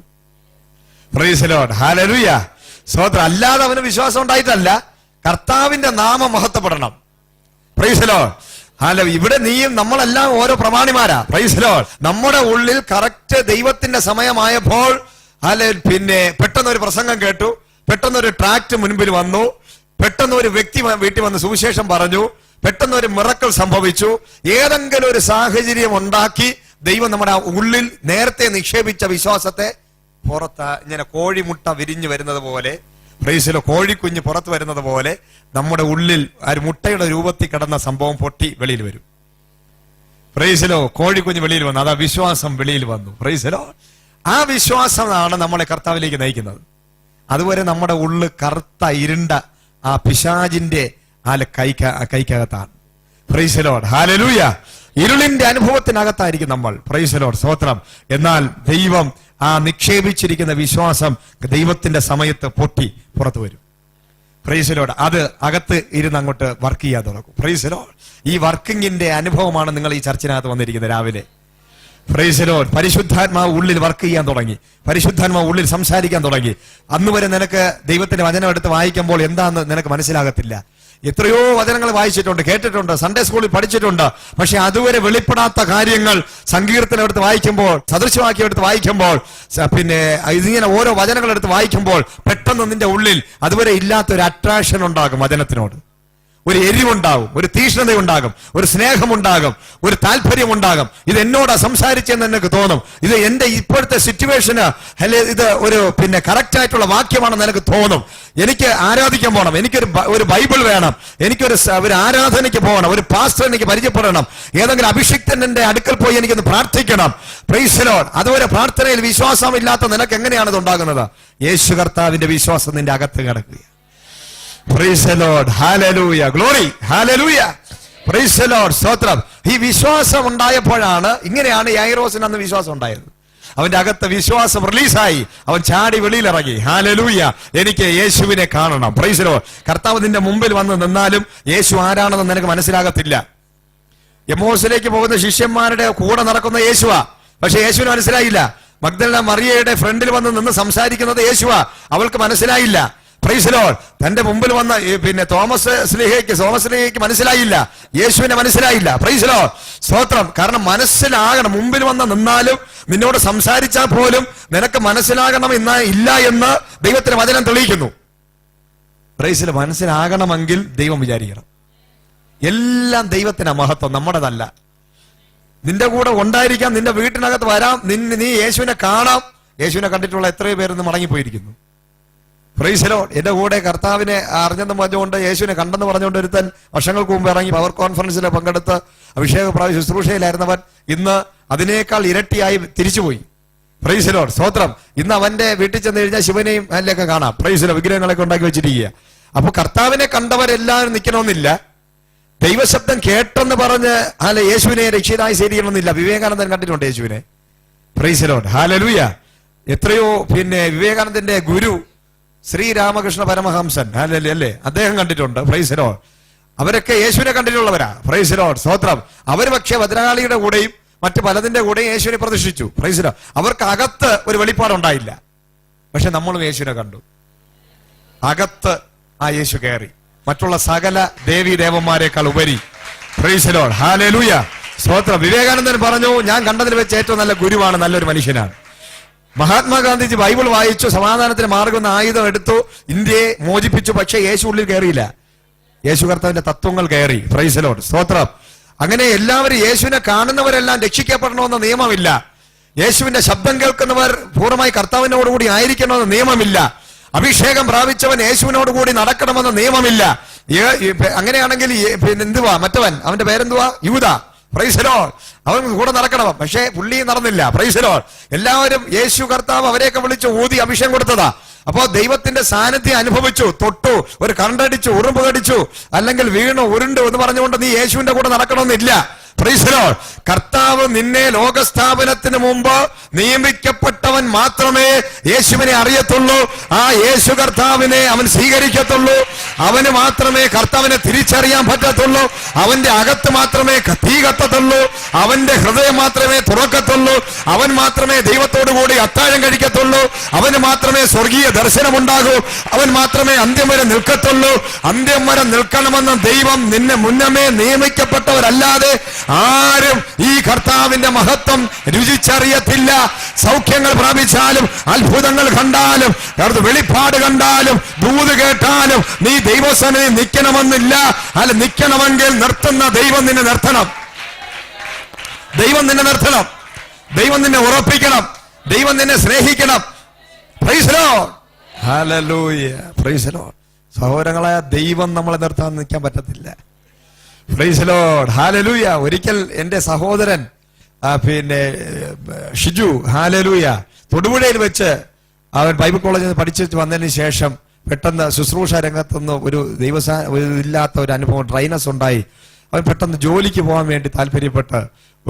Praise the Lord. ഹല്ലേലൂയ. സ്തോത്രം. അല്ലാതെ അവന് വിശ്വാസം ഉണ്ടായിട്ടല്ല, കർത്താവിന്റെ നാമം മഹത്വപ്പെടണം. Price the Lord. ഇവിടെ നീയും നമ്മളെല്ലാം ഓരോ പ്രമാണിമാരാ. Price the Lord. നമ്മുടെ ഉള്ളിൽ കറക്റ്റ് ദൈവത്തിന്റെ സമയമായപ്പോൾ പിന്നെ പെട്ടെന്നൊരു പ്രസംഗം കേട്ടു, പെട്ടെന്നൊരു ട്രാക്ട് മുൻപിൽ വന്നു, പെട്ടെന്ന് ഒരു വ്യക്തി വീട്ടിൽ വന്ന് സുവിശേഷം പറഞ്ഞു, പെട്ടെന്നൊരു മിറക്കിൾ സംഭവിച്ചു. ഏതെങ്കിലും ഒരു സാഹചര്യം ഉണ്ടാക്കി ദൈവം നമ്മുടെ ഉള്ളിൽ നേരത്തെ നിക്ഷേപിച്ച വിശ്വാസത്തെ ഇങ്ങനെ കോഴിമുട്ട വിരിഞ്ഞു വരുന്നത് പോലെ, പ്രൈസിലോ കോഴിക്കുഞ്ഞ് പുറത്തു വരുന്നത് പോലെ നമ്മുടെ ഉള്ളിൽ ഒരു മുട്ടയുടെ രൂപത്തിൽ കിടന്ന സംഭവം പൊട്ടി വെളിയിൽ വരും. പ്രൈസിലോ കോഴിക്കുഞ്ഞ് വെളിയിൽ വന്നു, അതാ വിശ്വാസം വെളിയിൽ വന്നു. പ്രൈസിലോ ആ വിശ്വാസമാണ് നമ്മളെ കർത്താവിലേക്ക് നയിക്കുന്നത്. അതുവരെ നമ്മുടെ ഉള്ളിൽ കറുത്ത ഇരുണ്ട ആ പിശാചിന്റെ കൈക്കകത്താണ്. Praise the Lord. ഹല്ലേലൂയ. ഇരുളിന്റെ അനുഭവത്തിനകത്തായിരിക്കും നമ്മൾ. Praise the lord. സ്തോത്രം. എന്നാൽ ദൈവം ആ നിക്ഷേപിച്ചിരിക്കുന്ന വിശ്വാസം ദൈവത്തിന്റെ സമയത്ത് പൊട്ടി പുറത്തു വരും. Price the Lord. അത് അകത്ത് ഇരുന്ന് അങ്ങോട്ട് വർക്ക് ചെയ്യാൻ തുടങ്ങും. Price the Lord. ഈ വർക്കിങ്ങിന്റെ അനുഭവമാണ് നിങ്ങൾ ഈ ചർച്ചിനകത്ത് വന്നിരിക്കുന്നത് രാവിലെ. Price the Lord. പരിശുദ്ധാത്മാവ് ഉള്ളിൽ വർക്ക് ചെയ്യാൻ തുടങ്ങി, പരിശുദ്ധാത്മാവ് ഉള്ളിൽ സംസാരിക്കാൻ തുടങ്ങി. അന്ന് വരെ നിനക്ക് ദൈവത്തിന്റെ വചനം എടുത്ത് വായിക്കുമ്പോൾ എന്താന്ന് നിനക്ക് മനസ്സിലാകത്തില്ല. എത്രയോ വചനങ്ങൾ വായിച്ചിട്ടുണ്ട്, കേട്ടിട്ടുണ്ട്, സൺഡേ സ്കൂളിൽ പഠിച്ചിട്ടുണ്ട്. പക്ഷെ അതുവരെ വെളിപ്പെടാത്ത കാര്യങ്ങൾ സങ്കീർത്തനം എടുത്ത് വായിക്കുമ്പോൾ, സദൃശവാക്യം എടുത്ത് വായിക്കുമ്പോൾ, പിന്നെ ഇതിങ്ങനെ ഓരോ വചനങ്ങൾ എടുത്ത് വായിക്കുമ്പോൾ പെട്ടെന്ന് നിന്റെ ഉള്ളിൽ അതുവരെ ഇല്ലാത്ത ഒരു അട്രാക്ഷൻ ഉണ്ടാകും. വചനത്തിനോട് ഒരു എരിവുണ്ടാകും, ഒരു തീഷ്ണതയുണ്ടാകും, ഒരു സ്നേഹമുണ്ടാകും, ഒരു താല്പര്യമുണ്ടാകും. ഇത് എന്നോടാ സംസാരിച്ചെന്ന് എനിക്ക് തോന്നും. ഇത് എന്റെ ഇപ്പോഴത്തെ സിറ്റുവേഷന് ഇത് ഒരു കറക്റ്റ് ആയിട്ടുള്ള വാക്യമാണെന്ന് എനിക്ക് തോന്നും. എനിക്ക് ആരാധിക്കാൻ പോകണം, എനിക്കൊരു ബൈബിൾ വേണം, എനിക്കൊരു ആരാധനയ്ക്ക് പോകണം, ഒരു പാസ്റ്റർ എനിക്ക് പരിചയപ്പെടണം, ഏതെങ്കിലും അഭിഷിക്തന്റെ അടുക്കൽ പോയി എനിക്കൊന്ന് പ്രാർത്ഥിക്കണം. Price the Lord. അതുവരെ പ്രാർത്ഥനയിൽ വിശ്വാസമില്ലാത്ത നിനക്ക് എങ്ങനെയാണ് ഇത് ഉണ്ടാകുന്നത്? യേശു കർത്താവിന്റെ വിശ്വാസം നിന്റെ അകത്ത് കിടക്കുക. Praise the Lord. Hallelujah. Glory. Hallelujah. Praise the Lord. സ്തോത്രം. ഈ വിശ്വാസം ഉണ്ടായപ്പോഴാണ്, ഇങ്ങനെയാണ് യായിറോസിന് അന്ന് വിശ്വാസം ഉണ്ടായത്. അവന്റെ അകത്ത് വിശ്വാസം റിലീസായി. അവൻ ചാടി വെളിയിലിറങ്ങി. ഹല്ലേലൂയ, എനിക്ക് യേശുവിനെ കാണണം. Price the Lord. കർത്താവ് നിന്റെ മുമ്പിൽ വന്ന് നിന്നാലും യേശു ആരാണെന്ന് നിനക്ക് മനസ്സിലാകത്തില്ല. എമ്മോസിലേക്ക് പോകുന്ന ശിഷ്യന്മാരുടെ കൂടെ നടക്കുന്ന യേശുവാ, പക്ഷെ യേശുവിന് മനസ്സിലായില്ല. മഗ്ദലന മറിയയുടെ ഫ്രണ്ടിൽ വന്ന് നിന്ന് സംസാരിക്കുന്നത് യേശുവാ, അവൾക്ക് മനസ്സിലായില്ല. Price the Lord. തന്റെ മുമ്പിൽ വന്ന തോമസ് സ്ലീഹയ്ക്ക് മനസ്സിലായില്ല, യേശുവിനെ മനസ്സിലായില്ല. Price the lord. സ്തോത്രം. കാരണം മനസ്സിലാകണം. മുമ്പിൽ വന്ന് നിന്നാലും നിന്നോട് സംസാരിച്ചാൽ പോലും നിനക്ക് മനസ്സിലാകണം ഇല്ല എന്ന് ദൈവത്തിന്റെ വചനം തെളിയിക്കുന്നു. Price the Lord. മനസ്സിലാകണമെങ്കിൽ ദൈവം വിചാരിക്കണം. എല്ലാം ദൈവത്തിന്റെ മഹത്വം, നമ്മുടേതല്ല. നിന്റെ കൂടെ ഉണ്ടായിരിക്കാം, നിന്റെ വീട്ടിനകത്ത് വരാം, നീ യേശുവിനെ കാണാം. യേശുവിനെ കണ്ടിട്ടുള്ള എത്രയോ പേരൊന്ന് മടങ്ങിപ്പോയിരിക്കുന്നു. Price the Lord. എന്റെ കൂടെ കർത്താവിനെ അറിഞ്ഞെന്ന് പറഞ്ഞുകൊണ്ട് യേശുവിനെ കണ്ടെന്ന് പറഞ്ഞുകൊണ്ട് ഒരുത്തൻ വർഷങ്ങൾക്ക് മുമ്പ് ഇറങ്ങി പവർ കോൺഫറൻസിൽ പങ്കെടുത്ത് അഭിഷേക പ്രാവശ്യ ശുശ്രൂഷയിലായിരുന്നവൻ ഇന്ന് അതിനേക്കാൾ ഇരട്ടിയായി തിരിച്ചുപോയി. Price the lord. സ്തോത്രം. ഇന്ന് അവന്റെ വീട്ടിൽ ചെന്ന് കഴിഞ്ഞാൽ ശിവനെയും അതിലൊക്കെ കാണാം. Price the Lord. വിഗ്രഹങ്ങളൊക്കെ ഉണ്ടാക്കി വെച്ചിരിക്കുക. അപ്പൊ കർത്താവിനെ കണ്ടവരെല്ലാവരും നിൽക്കണമെന്നില്ല. ദൈവശബ്ദം കേട്ടെന്ന് പറഞ്ഞ് യേശുവിനെ രക്ഷിതായി സ്വീകരിക്കണമെന്നില്ല. വിവേകാനന്ദൻ കണ്ടിട്ടുണ്ട് യേശുവിനെ. Price the Lord. ഹല്ലേലൂയ. എത്രയോ വിവേകാനന്ദന്റെ ഗുരു ശ്രീരാമകൃഷ്ണ പരമഹംസൻ അല്ലേ, അദ്ദേഹം കണ്ടിട്ടുണ്ട്. Price the Lord. അവരൊക്കെ യേശുവിനെ കണ്ടിട്ടുള്ളവരാ. Price the lord. സ്തോത്രം. അവർ പക്ഷേ ഭദ്രകാളിയുടെ കൂടെയും മറ്റു പലതിന്റെ കൂടെയും യേശുവിനെ പ്രതിഷ്ഠിച്ചു. Praise the lord. അവർക്ക് അകത്ത് ഒരു വെളിപ്പാടുണ്ടായില്ല. പക്ഷെ നമ്മളും യേശുവിനെ കണ്ടു. അകത്ത് ആ യേശു കയറി, മറ്റുള്ള സകല ദേവീ ദേവന്മാരെക്കാൾ ഉപരി. Price the Lord. ഹല്ലേലൂയ. സ്തോത്രം. വിവേകാനന്ദൻ പറഞ്ഞു, ഞാൻ കണ്ടതിൽ വെച്ച് ഏറ്റവും നല്ല ഗുരുവാണ്, നല്ലൊരു മനുഷ്യനാണ്. മഹാത്മാഗാന്ധിജി ബൈബിൾ വായിച്ചു, സമാധാനത്തിന് മാർഗം ആയുധം എടുത്തു, ഇന്ത്യയെ മോചിപ്പിച്ചു. പക്ഷേ യേശു ഉള്ളിൽ കയറിയില്ല. യേശു കർത്താവിന്റെ തത്വങ്ങൾ കയറി. Price the lord. സ്തോത്രം. അങ്ങനെ എല്ലാവരും യേശുവിനെ കാണുന്നവരെല്ലാം രക്ഷിക്കപ്പെടണമെന്ന നിയമമില്ല. യേശുവിന്റെ ശബ്ദം കേൾക്കുന്നവർ പൂർണ്ണമായി കർത്താവിനോടുകൂടി ആയിരിക്കണമെന്ന നിയമമില്ല. അഭിഷേകം പ്രാപിച്ചവൻ യേശുവിനോടുകൂടി നടക്കണമെന്ന നിയമമില്ല. അങ്ങനെയാണെങ്കിൽ എന്തുവാ മറ്റവൻ, അവന്റെ പേരെന്തുവാ? യൂദ. Praise the lord. അവൻ കൂടെ നടക്കണം, പക്ഷേ പുള്ളി നടന്നില്ല. Praise the lord. എല്ലാവരും യേശു കർത്താവ് അവരെയൊക്കെ വിളിച്ച് ഊതി അഭിഷേകം കൊടുത്തതാ. അപ്പോ ദൈവത്തിന്റെ സാന്നിധ്യം അനുഭവിച്ചു, തൊട്ടു, ഒരു കണ്ടടിച്ചു, ഉറുമ്പ് കടിച്ചു, അല്ലെങ്കിൽ വീണു, ഉരുണ്ടു എന്ന് പറഞ്ഞുകൊണ്ട് നീ യേശുവിന്റെ കൂടെ നടക്കണമെന്നില്ല. Price the Lord. കർത്താവ് നിന്നെ ലോകസ്ഥാപനത്തിന് മുമ്പ് നിയമിക്കപ്പെട്ടവൻ മാത്രമേ യേശുവിനെ അറിയത്തുള്ളൂ. ആ യേശു കർത്താവിനെ അവൻ സ്വീകരിക്കത്തുള്ളൂ. അവന് മാത്രമേ കർത്താവിനെ തിരിച്ചറിയാൻ പറ്റത്തുള്ളൂ. അവന്റെ അകത്ത് മാത്രമേ തീ കത്തത്തുള്ളൂ. അവന്റെ ഹൃദയം മാത്രമേ തുറക്കത്തുള്ളൂ. അവൻ മാത്രമേ ദൈവത്തോടു കൂടി അത്താഴം കഴിക്കത്തുള്ളൂ. അവന് മാത്രമേ സ്വർഗീയ ദർശനമുണ്ടാകൂ. അവൻ മാത്രമേ അന്ത്യം വരെ നിൽക്കത്തുള്ളൂ. അന്ത്യം വരെ നിൽക്കണമെന്ന് ദൈവം നിന്നെ മുന്നമേ നിയമിക്കപ്പെട്ടവരല്ലാതെ ആരും ഈ കർത്താവിന്റെ മഹത്വം രുചിച്ചറിയത്തില്ല. സൗഖ്യങ്ങൾ പ്രാപിച്ചാലും, അത്ഭുതങ്ങൾ കണ്ടാലും, വെളിപ്പാട് കണ്ടാലും, ദൂത് കേട്ടാലും നീ ദൈവസന്നിധി നിൽക്കണമെന്നില്ല. അല്ല, നിൽക്കണമെങ്കിൽ നിർത്തുന്ന ദൈവം നിന്നെ നിർത്തണം. ദൈവം നിന്നെ നിർത്തണം. ദൈവം നിന്നെ ഉറപ്പിക്കണം. ദൈവം നിന്നെ സ്നേഹിക്കണം. Praise the Lord. Hallelujah. Praise the lord. സഹോദരങ്ങളായ, ദൈവം നമ്മളെ നിർത്താൻ നിൽക്കാൻ പറ്റത്തില്ല. Praise the Lord. ഹല്ലേലൂയ. ഒരിക്കൽ എന്റെ സഹോദരൻ ഷിജു, ഹല്ലേലൂയ, തൊടുപുഴയിൽ വെച്ച് അവൻ ബൈബിൾ കോളേജിൽ നിന്ന് പഠിച്ചു വന്നതിന് ശേഷം പെട്ടെന്ന് ശുശ്രൂഷ രംഗത്തുനിന്ന് ഒരു ഇല്ലാത്ത ഒരു അനുഭവം, ഡ്രൈനസ് ഉണ്ടായി. അവൻ പെട്ടെന്ന് ജോലിക്ക് പോകാൻ വേണ്ടി താല്പര്യപ്പെട്ട്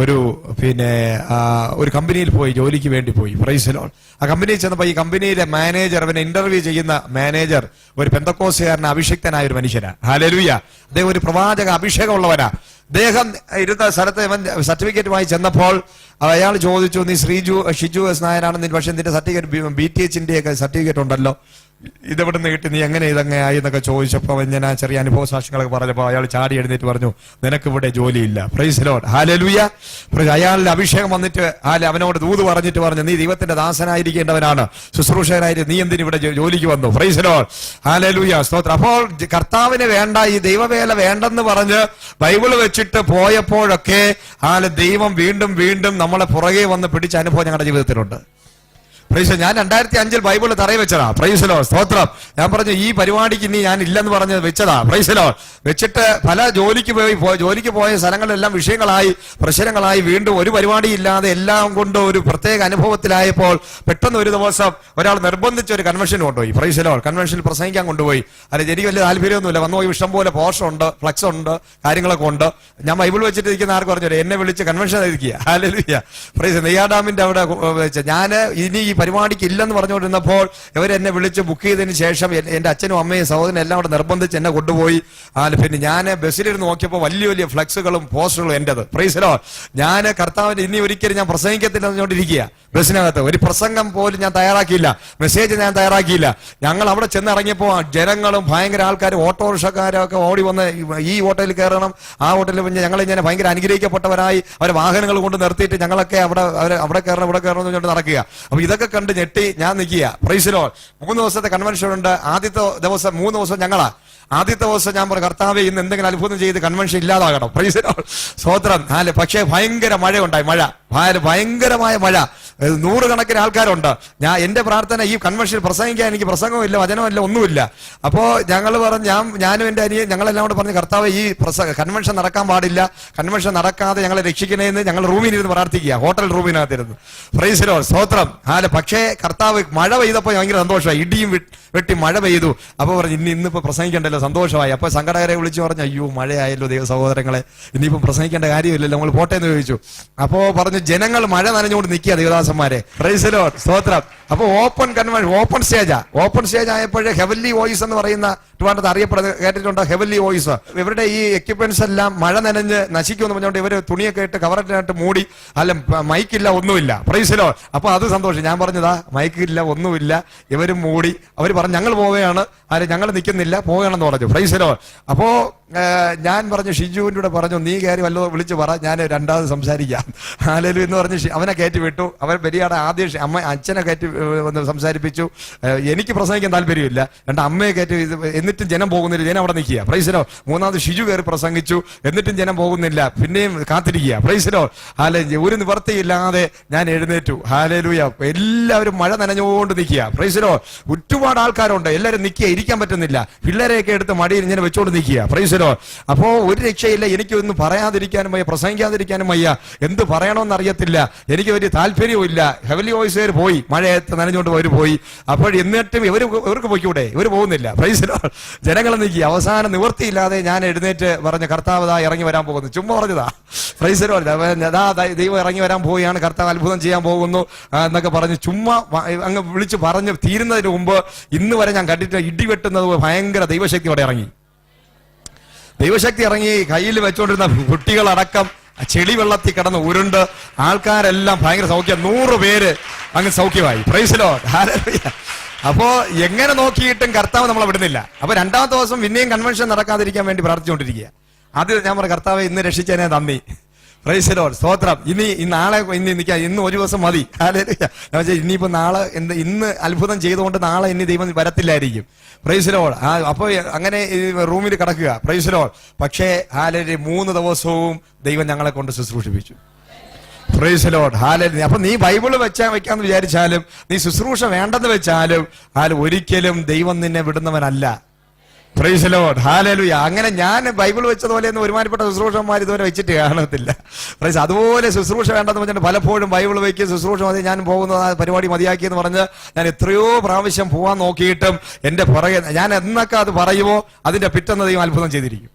ഒരു കമ്പനിയിൽ പോയി, ജോലിക്ക് വേണ്ടി പോയി. Price the Lord. ആ കമ്പനിയിൽ ചെന്നപ്പോൾ ഈ കമ്പനിയിലെ മാനേജർ, അവനെ ഇന്റർവ്യൂ ചെയ്യുന്ന മാനേജർ ഒരു പെന്തക്കോസ്തുകാരൻ, അഭിഷിക്തനായ ഒരു മനുഷ്യനാ. ഹല്ലേലൂയ. അദ്ദേഹം ഒരു പ്രവാചക അഭിഷേകമുള്ളവനാ. അദ്ദേഹം ഇരുന്ന സ്ഥലത്ത് ഇവൻ സർട്ടിഫിക്കറ്റുമായി ചെന്നപ്പോൾ അയാൾ ചോദിച്ചു, നീ ഷിജു എസ് നായരാണെന്ന്, പക്ഷെ നിന്റെ സർട്ടിഫിക്കറ്റ് BTH ഒക്കെ സർട്ടിഫിക്കറ്റ് ഉണ്ടല്ലോ, ഇതെവിടുന്ന് കിട്ടി, നീ എങ്ങനെ ഇതങ്ങനെയായി എന്നൊക്കെ ചോദിച്ചപ്പോൾ ഞാൻ ആ ചെറിയ അനുഭവ സാക്ഷ്യങ്ങളൊക്കെ പറഞ്ഞപ്പോൾ അയാൾ ചാടി എഴുന്നേറ്റ് പറഞ്ഞു, നിനക്ക് ഇവിടെ ജോലിയില്ല. Price the Lord. ഹല്ലേലൂയ. അയാളുടെ അഭിഷേകം വന്നിട്ട് അവനോട് ദൂത് പറഞ്ഞിട്ട് പറഞ്ഞു, നീ ദൈവത്തിന്റെ ദാസനായിരിക്കേണ്ടവനാണ്, ശുശ്രൂഷകനായിട്ട് നീ എന്തിന് ഇവിടെ ജോലിക്ക് വന്നു? Price the Lord. ഹല്ലേലൂയ. സ്തോത്രം. അപ്പോൾ കർത്താവിന് വേണ്ട, ഈ ദൈവവേല വേണ്ടെന്ന് പറഞ്ഞ് ബൈബിൾ വെച്ചിട്ട് പോയപ്പോഴൊക്കെ ദൈവം വീണ്ടും വീണ്ടും നമ്മളെ പുറകെ വന്ന് പിടിച്ച അനുഭവം ഞങ്ങളുടെ ജീവിതത്തിലുണ്ട്. പ്രൈസ്. ഞാൻ 2005 ബൈബിള് തറയിൽ വെച്ചതാ. പ്രൈസലോ സ്തോത്രം. ഞാൻ പറഞ്ഞു ഈ പരിപാടിക്ക് ഇനി ഞാൻ ഇല്ലെന്ന് പറഞ്ഞ് വെച്ചതാ. പ്രൈസലോ വെച്ചിട്ട് പല ജോലിക്ക് പോയ സ്ഥലങ്ങളിലെല്ലാം വിഷയങ്ങളായി, പ്രശ്നങ്ങളായി, വീണ്ടും ഒരു പരിപാടി ഇല്ലാതെ എല്ലാം കൊണ്ട് ഒരു പ്രത്യേക അനുഭവത്തിലായപ്പോൾ പെട്ടെന്ന് ഒരു ദിവസം ഒരാൾ നിർബന്ധിച്ച് ഒരു കൺവെൻഷൻ കൊണ്ടുപോയി. പ്രൈസലോ കൺവെൻഷനിൽ പ്രസംഗിക്കാൻ കൊണ്ടുപോയി. അല്ല, എനിക്ക് വലിയ താല്പര്യമൊന്നുമില്ല. വന്നു പോയി ഇഷ്ടം പോലെ പോസ്റ്റർ ഉണ്ട്, ഫ്ലക്സ് ഉണ്ട്, കാര്യങ്ങളൊക്കെ ഉണ്ട്. ഞാൻ ബൈബിൾ വെച്ചിട്ട് ഇരിക്കുന്ന ആർക്ക് പറഞ്ഞു എന്നെ വിളിച്ച് കൺവെൻഷൻ ഇരിക്കുക. ഹല്ലേലൂയ. പ്രൈസ്. നെയ്യാഡാമിന്റെ അവിടെ വെച്ച് ഞാൻ ഇനി ഈ പരിപാടിക്ക് ഇല്ലെന്ന് പറഞ്ഞുകൊണ്ടിരുന്നപ്പോൾ ഇവരെന്നെ വിളിച്ച് ബുക്ക് ചെയ്തതിന് ശേഷം എന്റെ അച്ഛനും അമ്മയും സഹോദരനും എല്ലാം കൂടെ നിർബന്ധിച്ച് എന്നെ കൊണ്ടുപോയി. പിന്നെ ഞാൻ ബസ്സിലിരുന്ന് നോക്കിയപ്പോൾ വലിയ വലിയ ഫ്ലക്സുകളും പോസ്റ്ററുകളും എന്റേത്. പ്രൈസലോ. ഞാൻ കർത്താവിന്റെ ഇനി ഒരിക്കലും ഞാൻ പ്രസംഗിക്കത്തില്ല എന്നോണ്ടിരിക്കുക. ബസ്സിനകത്ത് ഒരു പ്രസംഗം പോലും ഞാൻ തയ്യാറാക്കിയില്ല, മെസ്സേജ് ഞാൻ തയ്യാറാക്കിയില്ല. ഞങ്ങൾ അവിടെ ചെന്നിറങ്ങിയപ്പോൾ ജനങ്ങളും ഭയങ്കര ആൾക്കാരും ഓട്ടോറിക്ഷക്കാരൊക്കെ ഓടി വന്ന് ഈ ഹോട്ടലിൽ കയറണം, ആ ഹോട്ടലിൽ ഞങ്ങളിങ്ങനെ ഭയങ്കര അനുഗ്രഹിക്കപ്പെട്ടവരായി അവരെ വാഹനങ്ങൾ കൊണ്ട് നിർത്തിയിട്ട് ഞങ്ങളൊക്കെ അവിടെ കയറണം ഇവിടെ കയറണം എന്ന് പറഞ്ഞിട്ട് നടക്കുക. അപ്പൊ ഇതൊക്കെ കണ്ട് ഞെട്ടി ഞാൻ നിൽക്കുക. പ്രൈസിലോ. 3 ദിവസത്തെ കൺവെൻഷൻ ഉണ്ട്. ആദ്യത്തെ ദിവസം 3 ദിവസം ഞങ്ങളാ. ആദ്യത്തെ ദിവസം ഞാൻ പറഞ്ഞു കർത്താവേ ഇന്ന് എന്തെങ്കിലും അത്ഭുതം ചെയ്ത് കൺവെൻഷൻ ഇല്ലാതാകണം. പ്രൈസിലോ സ്തോത്രം. പക്ഷേ ഭയങ്കര മഴ ഉണ്ടായി. ഭയങ്കരമായ മഴ. 100 കണക്കിന് ആൾക്കാരുണ്ട്. എന്റെ പ്രാർത്ഥന ഈ കൺവെൻഷനിൽ പ്രസംഗിക്കാൻ എനിക്ക് പ്രസംഗമില്ല, വചനമില്ല, ഒന്നുമില്ല. അപ്പോ ഞങ്ങൾ പറഞ്ഞു ഞാനും എന്റെ അനിയൻ ഞങ്ങളെല്ലാം കൂടെ പറഞ്ഞു കർത്താവ് ഈ കൺവെൻഷൻ നടക്കാൻ പാടില്ല, കൺവെൻഷൻ നടക്കാതെ ഞങ്ങളെ രക്ഷിക്കണേന്ന് ഞങ്ങൾ റൂമിലിരുന്ന് പ്രാർത്ഥിക്കുക. ഹോട്ടൽ റൂമിനകത്തിരുന്ന്. പ്രൈസിലോ സ്തോത്രം. പക്ഷേ കർത്താവ് മഴ പെയ്തപ്പോൾ ഭയങ്കര സന്തോഷമായി. ഇടിയും വെട്ടി മഴ പെയ്തു. അപ്പൊ പറഞ്ഞു ഇന്നിപ്പോ പ്രസംഗിക്കണ്ടല്ലോ, സന്തോഷമായി. അപ്പൊ സംഘടകരെ വിളിച്ചു പറഞ്ഞു അയ്യോ മഴയായല്ലോ ദൈവ സഹോദരങ്ങളെ, ഇനിയിപ്പം പ്രസംഗിക്കേണ്ട കാര്യമില്ലല്ലോ, നമ്മൾ പോട്ടെ എന്ന് ചോദിച്ചു. അപ്പോ പറഞ്ഞു ജനങ്ങൾ മഴ നനഞ്ഞുകൊണ്ട് നിൽക്കുക ദേവദാസന്മാരെ. പ്രൈസ് ദി ലോർഡ് സ്തോത്രം. അപ്പൊ ഓപ്പൺ കൺവെൻഷൻ, ഓപ്പൺ സ്റ്റേജ് ആയപ്പോഴേ ഹെവൻലി വോയിസ് എന്ന് പറയുന്ന അറിയപ്പെടുന്നത് കേട്ടിട്ടുണ്ടോ? Heavenly voice. ഇവരുടെ ഈ എക്യുപ്മെന്റ്സ് എല്ലാം മഴ നനഞ്ഞ് നശിക്കുമെന്ന് പറഞ്ഞുകൊണ്ട് ഇവര് തുണിയൊക്കെ ഇട്ട് കവറിനായിട്ട് മൂടി. അല്ല മൈക്കില്ല, ഒന്നുമില്ല. Price the Lord. അപ്പൊ അത് സന്തോഷം. ഞാൻ പറഞ്ഞതാ മൈക്കില്ല, ഒന്നുമില്ല, ഇവരും മൂടി. അവർ പറഞ്ഞു ഞങ്ങൾ പോവുകയാണ്, ഞങ്ങൾ നിൽക്കുന്നില്ല, പോവുകയാണെന്ന് പറഞ്ഞു. Price the Lord. അപ്പോ ഞാൻ പറഞ്ഞു ഷിജുവിന്റെ കൂടെ പറഞ്ഞു നീ കയറി വല്ലോ വിളിച്ച് പറ, ഞാൻ രണ്ടാമത് സംസാരിക്കാം. ഹല്ലേലൂയ എന്ന് പറഞ്ഞ് അവനെ കയറ്റി വിട്ടു. അവർ ബലിയാടെ ആദ്യം അച്ഛനെ കയറ്റി വന്ന് സംസാരിപ്പിച്ചു. എനിക്ക് പ്രസംഗിക്കാൻ താല്പര്യമില്ല. അമ്മയെ കയറ്റി. എന്നിട്ടും ജനം പോകുന്നില്ല, ജനം അവിടെ നിൽക്കുക. പ്രൈസിലോ. മൂന്നാമത് ഷിജു കയറി പ്രസംഗിച്ചു. എന്നിട്ടും ജനം പോകുന്നില്ല, പിന്നെയും കാത്തിരിക്കുക. പ്രൈസിലോ. ഒരു നിവർത്തിയില്ലാതെ ഞാൻ എഴുന്നേറ്റു. ഹല്ലേലൂയ. എല്ലാവരും മഴ നനഞ്ഞുകൊണ്ട് നിൽക്കുക. പ്രൈസിലോ. ഒരുപാട് ആൾക്കാരുണ്ട്, എല്ലാവരും നിൽക്കുക, ഇരിക്കാൻ പറ്റുന്നില്ല. പിള്ളേരെയൊക്കെ എടുത്ത് മടിയിൽ ഇങ്ങനെ വെച്ചോണ്ട് നിൽക്കുക. പ്രൈസിലോ. അപ്പോ ഒരു രക്ഷയില്ല. എനിക്കൊന്നും പറയാതിരിക്കാനും വയ്യ, പ്രസംഗിക്കാതിരിക്കാനും വയ്യ, എന്ത് പറയണമെന്ന് അറിയത്തില്ല, എനിക്ക് വലിയ താല്പര്യവും ഇല്ല. ഹെവൻലി വോയിസുകാർ പോയി, മഴയത്ത് നനഞ്ഞുകൊണ്ട് അവർ പോയി. അപ്പോൾ എന്നിട്ടും ഇവർക്ക് പോയിക്കൂടെ? ഇവർ പോകുന്നില്ല. പ്രൈസിലോ. ജനങ്ങൾ നിൽക്കി. അവസാനം നിവൃത്തിയില്ലാതെ ഞാൻ എഴുന്നേറ്റ് പറഞ്ഞ കർത്താവ് ദാ ഇറങ്ങി വരാൻ പോകുന്നു. ചുമ്മാ പറഞ്ഞതാ. പ്രൈസിലോ. ദൈവം ഇറങ്ങി വരാൻ പോവുകയാണ്, കർത്താവ് അത്ഭുതം ചെയ്യാൻ പോകുന്നു എന്നൊക്കെ പറഞ്ഞ് ചുമ്മാ അങ്ങ് വിളിച്ച് പറഞ്ഞ് തീരുന്നതിന് മുമ്പ് ഇന്ന് വരെ ഞാൻ കണ്ടിട്ട് ഇടിവെട്ടുന്നത് ഭയങ്കര ദൈവശക്തിയോടെ ഇറങ്ങി. ദൈവശക്തി ഇറങ്ങി. കയ്യിൽ വെച്ചുകൊണ്ടിരുന്ന കുട്ടികളടക്കം ചെളി വെള്ളത്തിൽ കിടന്ന് ഉരുണ്ട് ആൾക്കാരെല്ലാം ഭയങ്കര സൗഖ്യം. 100 പേര് അങ്ങ് സൗഖ്യമായി. Praise the Lord. ഹല്ലേലൂയ. അപ്പോ എങ്ങനെ നോക്കിയിട്ടും കർത്താവ് നമ്മളെ വിടുന്നില്ല. അപ്പൊ രണ്ടാമത്തെ ദിവസം പിന്നെയും കൺവെൻഷൻ നടക്കാതിരിക്കാൻ വേണ്ടി പ്രാർത്ഥിച്ചുകൊണ്ടിരിക്കുക. അത് ഞാൻ പറഞ്ഞു കർത്താവ് ഇന്ന് രക്ഷിച്ചതിനെ നന്ദി. പ്രൈസ് ദി ലോർഡ് സ്തോത്രം. നാളെ നിൽക്കാം, ഇന്ന് ഒരു ദിവസം മതി. ഹല്ലേലൂയ. ഇനിയിപ്പോ നാളെ ഇന്ന് അത്ഭുതം ചെയ്തുകൊണ്ട് നാളെ ഇനി ദൈവം വരത്തില്ലായിരിക്കും. Price the Lord. അപ്പൊ അങ്ങനെ റൂമിൽ കിടക്കുക. Praise the lord. പക്ഷേ 3 ദിവസവും ദൈവം ഞങ്ങളെ കൊണ്ട് ശുശ്രൂഷിപ്പിച്ചു. Praise the Lord. ഹല്ലേലൂയ. അപ്പൊ നീ ബൈബിള് വെക്കാന്ന് വിചാരിച്ചാലും, നീ ശുശ്രൂഷ വേണ്ടെന്ന് വെച്ചാലും ഒരിക്കലും ദൈവം നിന്നെ വിടുന്നവനല്ല. Praise the Lord. ഹല്ലേലൂയ. അങ്ങനെ ഞാൻ ബൈബിൾ വെച്ചതുപോലെ ഒന്നും ഒരുമാതിരിപ്പെട്ട ശുശ്രൂഷന്മാർ ഇതുവരെ വെച്ചിട്ട് കാണത്തില്ല. പ്രൈസ്. അതുപോലെ ശുശ്രൂഷ വേണ്ടെന്ന് വെച്ചിട്ട് പലപ്പോഴും ബൈബിൾ വയ്ക്കുക, ശുശ്രൂഷ മതി, ഞാൻ പോകുന്നത് പരിപാടി മതിയാക്കിയെന്ന് പറഞ്ഞ് ഞാൻ എത്രയോ പ്രാവശ്യം പോവാൻ നോക്കിയിട്ടും എന്റെ പുറകെ ഞാൻ എന്നൊക്കെ അത് പറയുമോ അതിന്റെ പിറ്റേന്ന് ദൈവം അത്ഭുതം ചെയ്തിരിക്കും.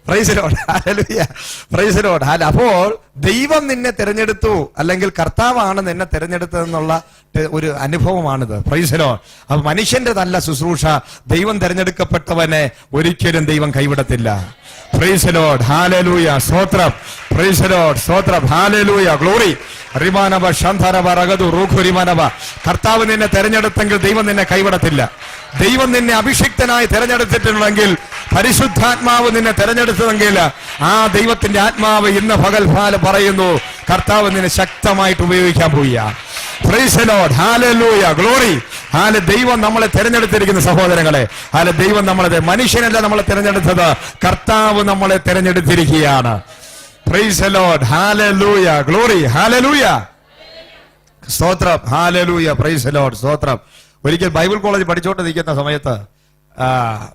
Price the Lord. Hallelujah. Praise the Lord. അപ്പോൾ ദൈവം നിന്നെ തിരഞ്ഞെടുത്തു, അല്ലെങ്കിൽ കർത്താവാണ് നിന്നെ തിരഞ്ഞെടുത്തതെന്നുള്ള ഒരു അനുഭവമാണിത്. Price the Lord. അപ്പൊ മനുഷ്യന്റെ നല്ല ശുശ്രൂഷ, ദൈവം തിരഞ്ഞെടുക്കപ്പെട്ടവനെ ഒരിക്കലും ദൈവം കൈവിടത്തില്ല. Praise the Lord. ഹല്ലേലൂയ. സ്തോത്രം. Praise the lord. സ്തോത്രം. ഹല്ലേലൂയ. ഗ്ലോറി. റിമാനബ ശാന്തരബ റഗദു റൂഖു റിമാനബ. കർത്താവ് നിന്നെ തിരഞ്ഞെടുത്തെങ്കിൽ ദൈവം നിന്നെ കൈവിടത്തില്ല. ദൈവം നിന്നെ അഭിഷിക്തനായി തിരഞ്ഞെടുത്തിട്ടുണ്ടെങ്കിൽ, പരിശുദ്ധാത്മാവ് നിന്നെ തിരഞ്ഞെടുത്തതെങ്കിൽ ആ ദൈവത്തിന്റെ ആത്മാവ് ഇന്ന് പകൽഫാല പറയുന്നു കർത്താവ് നിന്നെ ശക്തമായിട്ട് ഉപയോഗിക്കാൻ പോവുക. Price the Lord. ഹല്ലേലൂയ. ഗ്ലോറി. ദൈവം നമ്മളെ തിരഞ്ഞെടുത്തിരിക്കുന്ന സഹോദരങ്ങളെ, ദൈവം നമ്മളെ, മനുഷ്യനല്ല നമ്മളെ തിരഞ്ഞെടുത്തത്, കർത്താവ് നമ്മളെ തിരഞ്ഞെടുത്തിരിക്കുകയാണ്. Praise the Lord. ഹല്ലേലൂയ. ഗ്ലോറി. ഹല്ലേലൂയ. സ്തോത്രം. ഹല്ലേലൂയ. Praise the lord. സ്തോത്രം. ഒരിക്കൽ ബൈബിൾ കോളേജ് പഠിച്ചോണ്ട് നിൽക്കുന്ന സമയത്ത്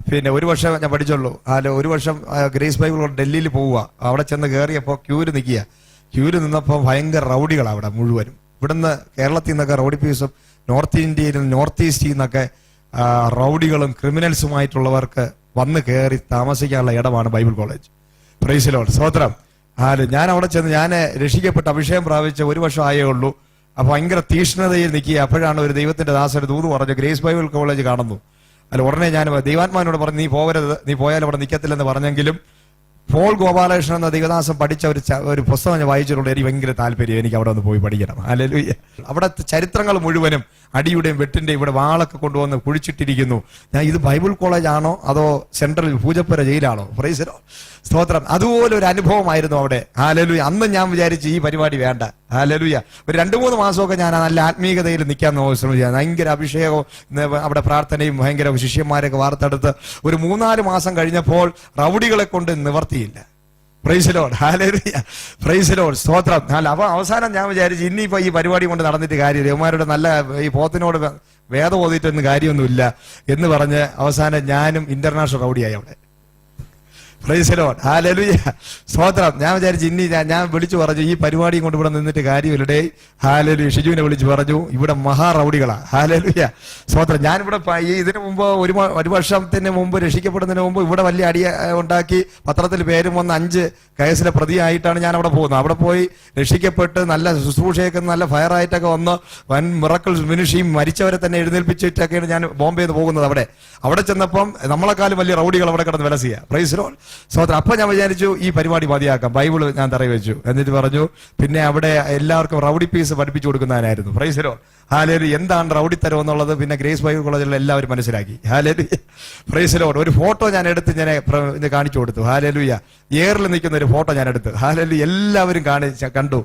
പിന്നെ ഒരു വർഷം ഞാൻ പഠിച്ചുള്ളൂ. ഒരു വർഷം ഗ്രേസ് ബൈബിൾ കോളേജ് ഡൽഹിയിൽ പോവുക. അവിടെ ചെന്ന് കയറിയപ്പോൾ ക്യൂര് നിൽക്കുക. ക്യൂര് നിന്നപ്പോൾ ഭയങ്കര റൗഡികളാണ് അവിടെ മുഴുവനും. ഇവിടുന്ന് കേരളത്തിൽ നിന്നൊക്കെ റൗഡി പീസും നോർത്ത് ഇന്ത്യയിലും നോർത്ത് ഈസ്റ്റിൽ നിന്നൊക്കെ റൗഡികളും ക്രിമിനൽസുമായിട്ടുള്ളവർക്ക് വന്ന് കയറി താമസിക്കാനുള്ള ഇടമാണ് Bible college. Price the lord. സ്തോത്രം. ഞാൻ അവിടെ ചെന്ന് ഞാൻ രക്ഷിക്കപ്പെട്ട് അഭിഷേകം പ്രാപിച്ച ഒരു വർഷം ആയേ ഉള്ളൂ. അപ്പൊ ഭയങ്കര തീഷ്ണതയിൽ നിൽക്കുക. അപ്പോഴാണ് ഒരു ദൈവത്തിന്റെ ദാസൻ ദൂത് പറഞ്ഞു, ഗ്രേസ് ബൈബിൾ കോളേജ് കാണുന്നു. ഉടനെ ഞാൻ ദൈവാത്മാവിനോട് പറഞ്ഞു, നീ പോകരുത്, നീ പോയാൽ അവിടെ നിൽക്കത്തില്ലെന്ന് പറഞ്ഞെങ്കിലും പോൾ ഗോപാലകൃഷ്ണൻ എന്ന ദൈവദാസൻ പഠിച്ച ഒരു പുസ്തകം ഞാൻ വായിച്ചിട്ടുണ്ട്. എനിക്ക് ഭയങ്കര താല്പര്യം, എനിക്ക് അവിടെ ഒന്ന് പോയി പഠിക്കണം. ഹല്ലേലൂയ. അവിടെ ചരിത്രങ്ങൾ മുഴുവനും അടിയുടെയും വെട്ടിന്റെയും ഇവിടെ വാളൊക്കെ കൊണ്ടുവന്ന് കുഴിച്ചിട്ടിരിക്കുന്നു. ഞാൻ ഇത് ബൈബിൾ കോളേജ് ആണോ അതോ സെൻട്രൽ പൂജപ്പുര ജയിലാണോ? Praise the lord. സ്തോത്രം. അതുപോലെ ഒരു അനുഭവമായിരുന്നു അവിടെ. ഹല്ലേലൂയ. അന്ന് ഞാൻ വിചാരിച്ചു ഈ പരിപാടി വേണ്ട. ഹല്ലേലൂയ. ഒരു 2-3 മാസമൊക്കെ ഞാൻ നല്ല ആത്മീയതയിൽ നിൽക്കാൻ ശ്രമിച്ചു. ഭയങ്കര അഭിഷേകവും അവിടെ പ്രാർത്ഥനയും ഭയങ്കര ശിഷ്യന്മാരൊക്കെ വാർത്തെടുത്ത് ഒരു 3-4 മാസം കഴിഞ്ഞപ്പോൾ റൗഡികളെ കൊണ്ട് നിവർത്തിയില്ല. Price the Lord. Hallelujah. Praise the lord. സ്തോത്രം. അപ്പൊ അവസാനം ഞാൻ വിചാരിച്ചു ഇനിയിപ്പോ ഈ പരിപാടി കൊണ്ട് നടന്നിട്ട് കാര്യമില്ല, ഇവന്മാരുടെ നല്ല ഈ പോത്തിനോട് വേദം ഓതിയിട്ടൊന്നും കാര്യമൊന്നുമില്ല എന്ന് പറഞ്ഞ് അവസാനം ഞാനും ഇന്റർനാഷണൽ റൗഡിയായി അവിടെ. Price the Lord. ഹല്ലേലൂയ. സ്തോത്രം. ഞാൻ വിചാരിച്ചു ഇനി ഞാൻ വിളിച്ചു പറഞ്ഞു ഈ പരിപാടിയും കൊണ്ട് ഇവിടെ നിന്നിട്ട് കാര്യമില്ലടേ. ഹല്ലേലൂയ. ഷിജുവിനെ വിളിച്ചു പറഞ്ഞു ഇവിടെ മഹാ റൗഡികളാ. ഹല്ലേലൂയ. സ്തോത്രം. ഞാനിവിടെ ഇതിനു മുമ്പ് ഒരു വർഷത്തിന് മുമ്പ് രക്ഷിക്കപ്പെടുന്നതിന് മുമ്പ് ഇവിടെ വലിയ അടി ഉണ്ടാക്കി പത്രത്തിൽ പേരും വന്ന് 5 കേസിലെ പ്രതിയായിട്ടാണ് ഞാൻ അവിടെ പോകുന്നത്. അവിടെ പോയി രക്ഷിക്കപ്പെട്ട് നല്ല ശുശ്രൂഷയൊക്കെ നല്ല ഫയറായിട്ടൊക്കെ വന്ന് വൻ മിറക്കിൾസ് മിനിഷിയും മരിച്ചവരെ തന്നെ എഴുന്നേൽപ്പിച്ചിട്ടൊക്കെയാണ് ഞാൻ ബോംബെന്ന് പോകുന്നത്. അവിടെ ചെന്നപ്പം നമ്മളെക്കാളും വലിയ റൗഡികൾ അവിടെ കിടന്ന് വിലസിയ. Price the lord. സ്തോത്രം. അപ്പൊ ഞാൻ വിചാരിച്ചു ഈ പരിപാടി മതിയാക്കാം, ബൈബിള് ഞാൻ തറയി വെച്ചു. എന്നിട്ട് പറഞ്ഞു പിന്നെ അവിടെ എല്ലാവർക്കും റൗഡി പീസ് പഠിപ്പിച്ചു കൊടുക്കുന്നതിനായിരുന്നു. Praise the Lord. ഹല്ലേലൂയ. എന്താണ് റൗഡിത്തരം എന്നുള്ളത് പിന്നെ ഗ്രേസ് ബൈബിൾ കോളേജിലുള്ള എല്ലാവരും മനസ്സിലാക്കി. ഹല്ലേലൂയ. Praise the lord. ഒരു ഫോട്ടോ ഞാൻ എടുത്ത് ഞാൻ കാണിച്ചു കൊടുത്തു. ഹല്ലേലൂയ. ഏറിൽ നിൽക്കുന്ന ഒരു ഫോട്ടോ ഞാൻ എടുത്തു. ഹല്ലേലൂയ. എല്ലാവരും കണ്ടു.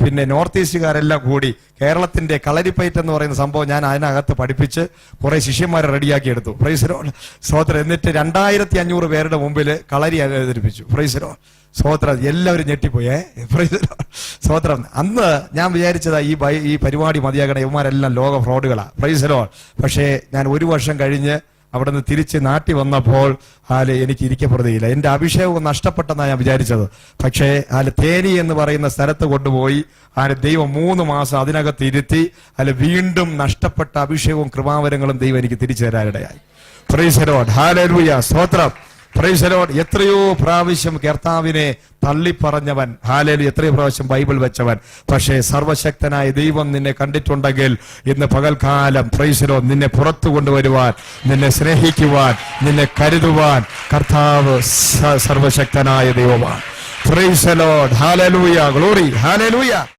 പിന്നെ നോർത്ത് ഈസ്റ്റുകാരെല്ലാം കൂടി കേരളത്തിന്റെ കളരിപ്പയറ്റ് എന്ന് പറയുന്ന സംഭവം ഞാൻ അതിനകത്ത് പഠിപ്പിച്ച് കുറെ ശിഷ്യന്മാരെ റെഡിയാക്കി എടുത്തു. Price the lord. സ്തോത്രം. എന്നിട്ട് 2500 പേരുടെ മുമ്പിൽ കളരി അവതരിപ്പിച്ചു. Price the lord. സ്തോത്രം. എല്ലാവരും ഞെട്ടിപ്പോയേ. Price the lord. സ്തോത്രം. അന്ന് ഞാൻ വിചാരിച്ചതാ ഈ പരിപാടി മതിയാകണം, ഇവന്മാരെല്ലാം ലോക ഫ്രോഡുകളാ. Price the lord. പക്ഷേ ഞാൻ 1 വർഷം കഴിഞ്ഞ് അവിടെ നിന്ന് തിരിച്ച് നാട്ടി വന്നപ്പോൾ എനിക്ക് ഇരിക്കപ്പെടുകയില്ല. എന്റെ അഭിഷേകം നഷ്ടപ്പെട്ടെന്നാണ് ഞാൻ വിചാരിച്ചത്. പക്ഷേ തേനി എന്ന് പറയുന്ന സ്ഥലത്ത് കൊണ്ടുപോയി ദൈവം 3 മാസം അതിനകത്ത് ഇരുത്തി വീണ്ടും നഷ്ടപ്പെട്ട അഭിഷേകവും കൃപാവരങ്ങളും ദൈവം എനിക്ക് തിരിച്ചു തരാനിടയായി. Praise the Lord. ഹല്ലേലൂയ. സ്തോത്രം. Praise the lord. എത്രയോ പ്രാവശ്യം കർത്താവിനെ തള്ളിപ്പറഞ്ഞവൻ, ഹല്ലേലൂയ, എത്രയോ പ്രാവശ്യം ബൈബിൾ വെച്ചവൻ. പക്ഷേ സർവശക്തനായ ദൈവം നിന്നെ കണ്ടിട്ടുണ്ടെങ്കിൽ ഇന്ന് പകൽക്കാലം പ്രൈസ് ദി ലോർഡ് നിന്നെ പുറത്തു കൊണ്ടുവരുവാൻ, നിന്നെ സ്നേഹിക്കുവാൻ, നിന്നെ കരുതുവാൻ കർത്താവ് സർവശക്തനായ ദൈവമാണ്. Price the Lord. ഹല്ലേലൂയ. ഗ്ലോറി. ഹല്ലേലൂയ.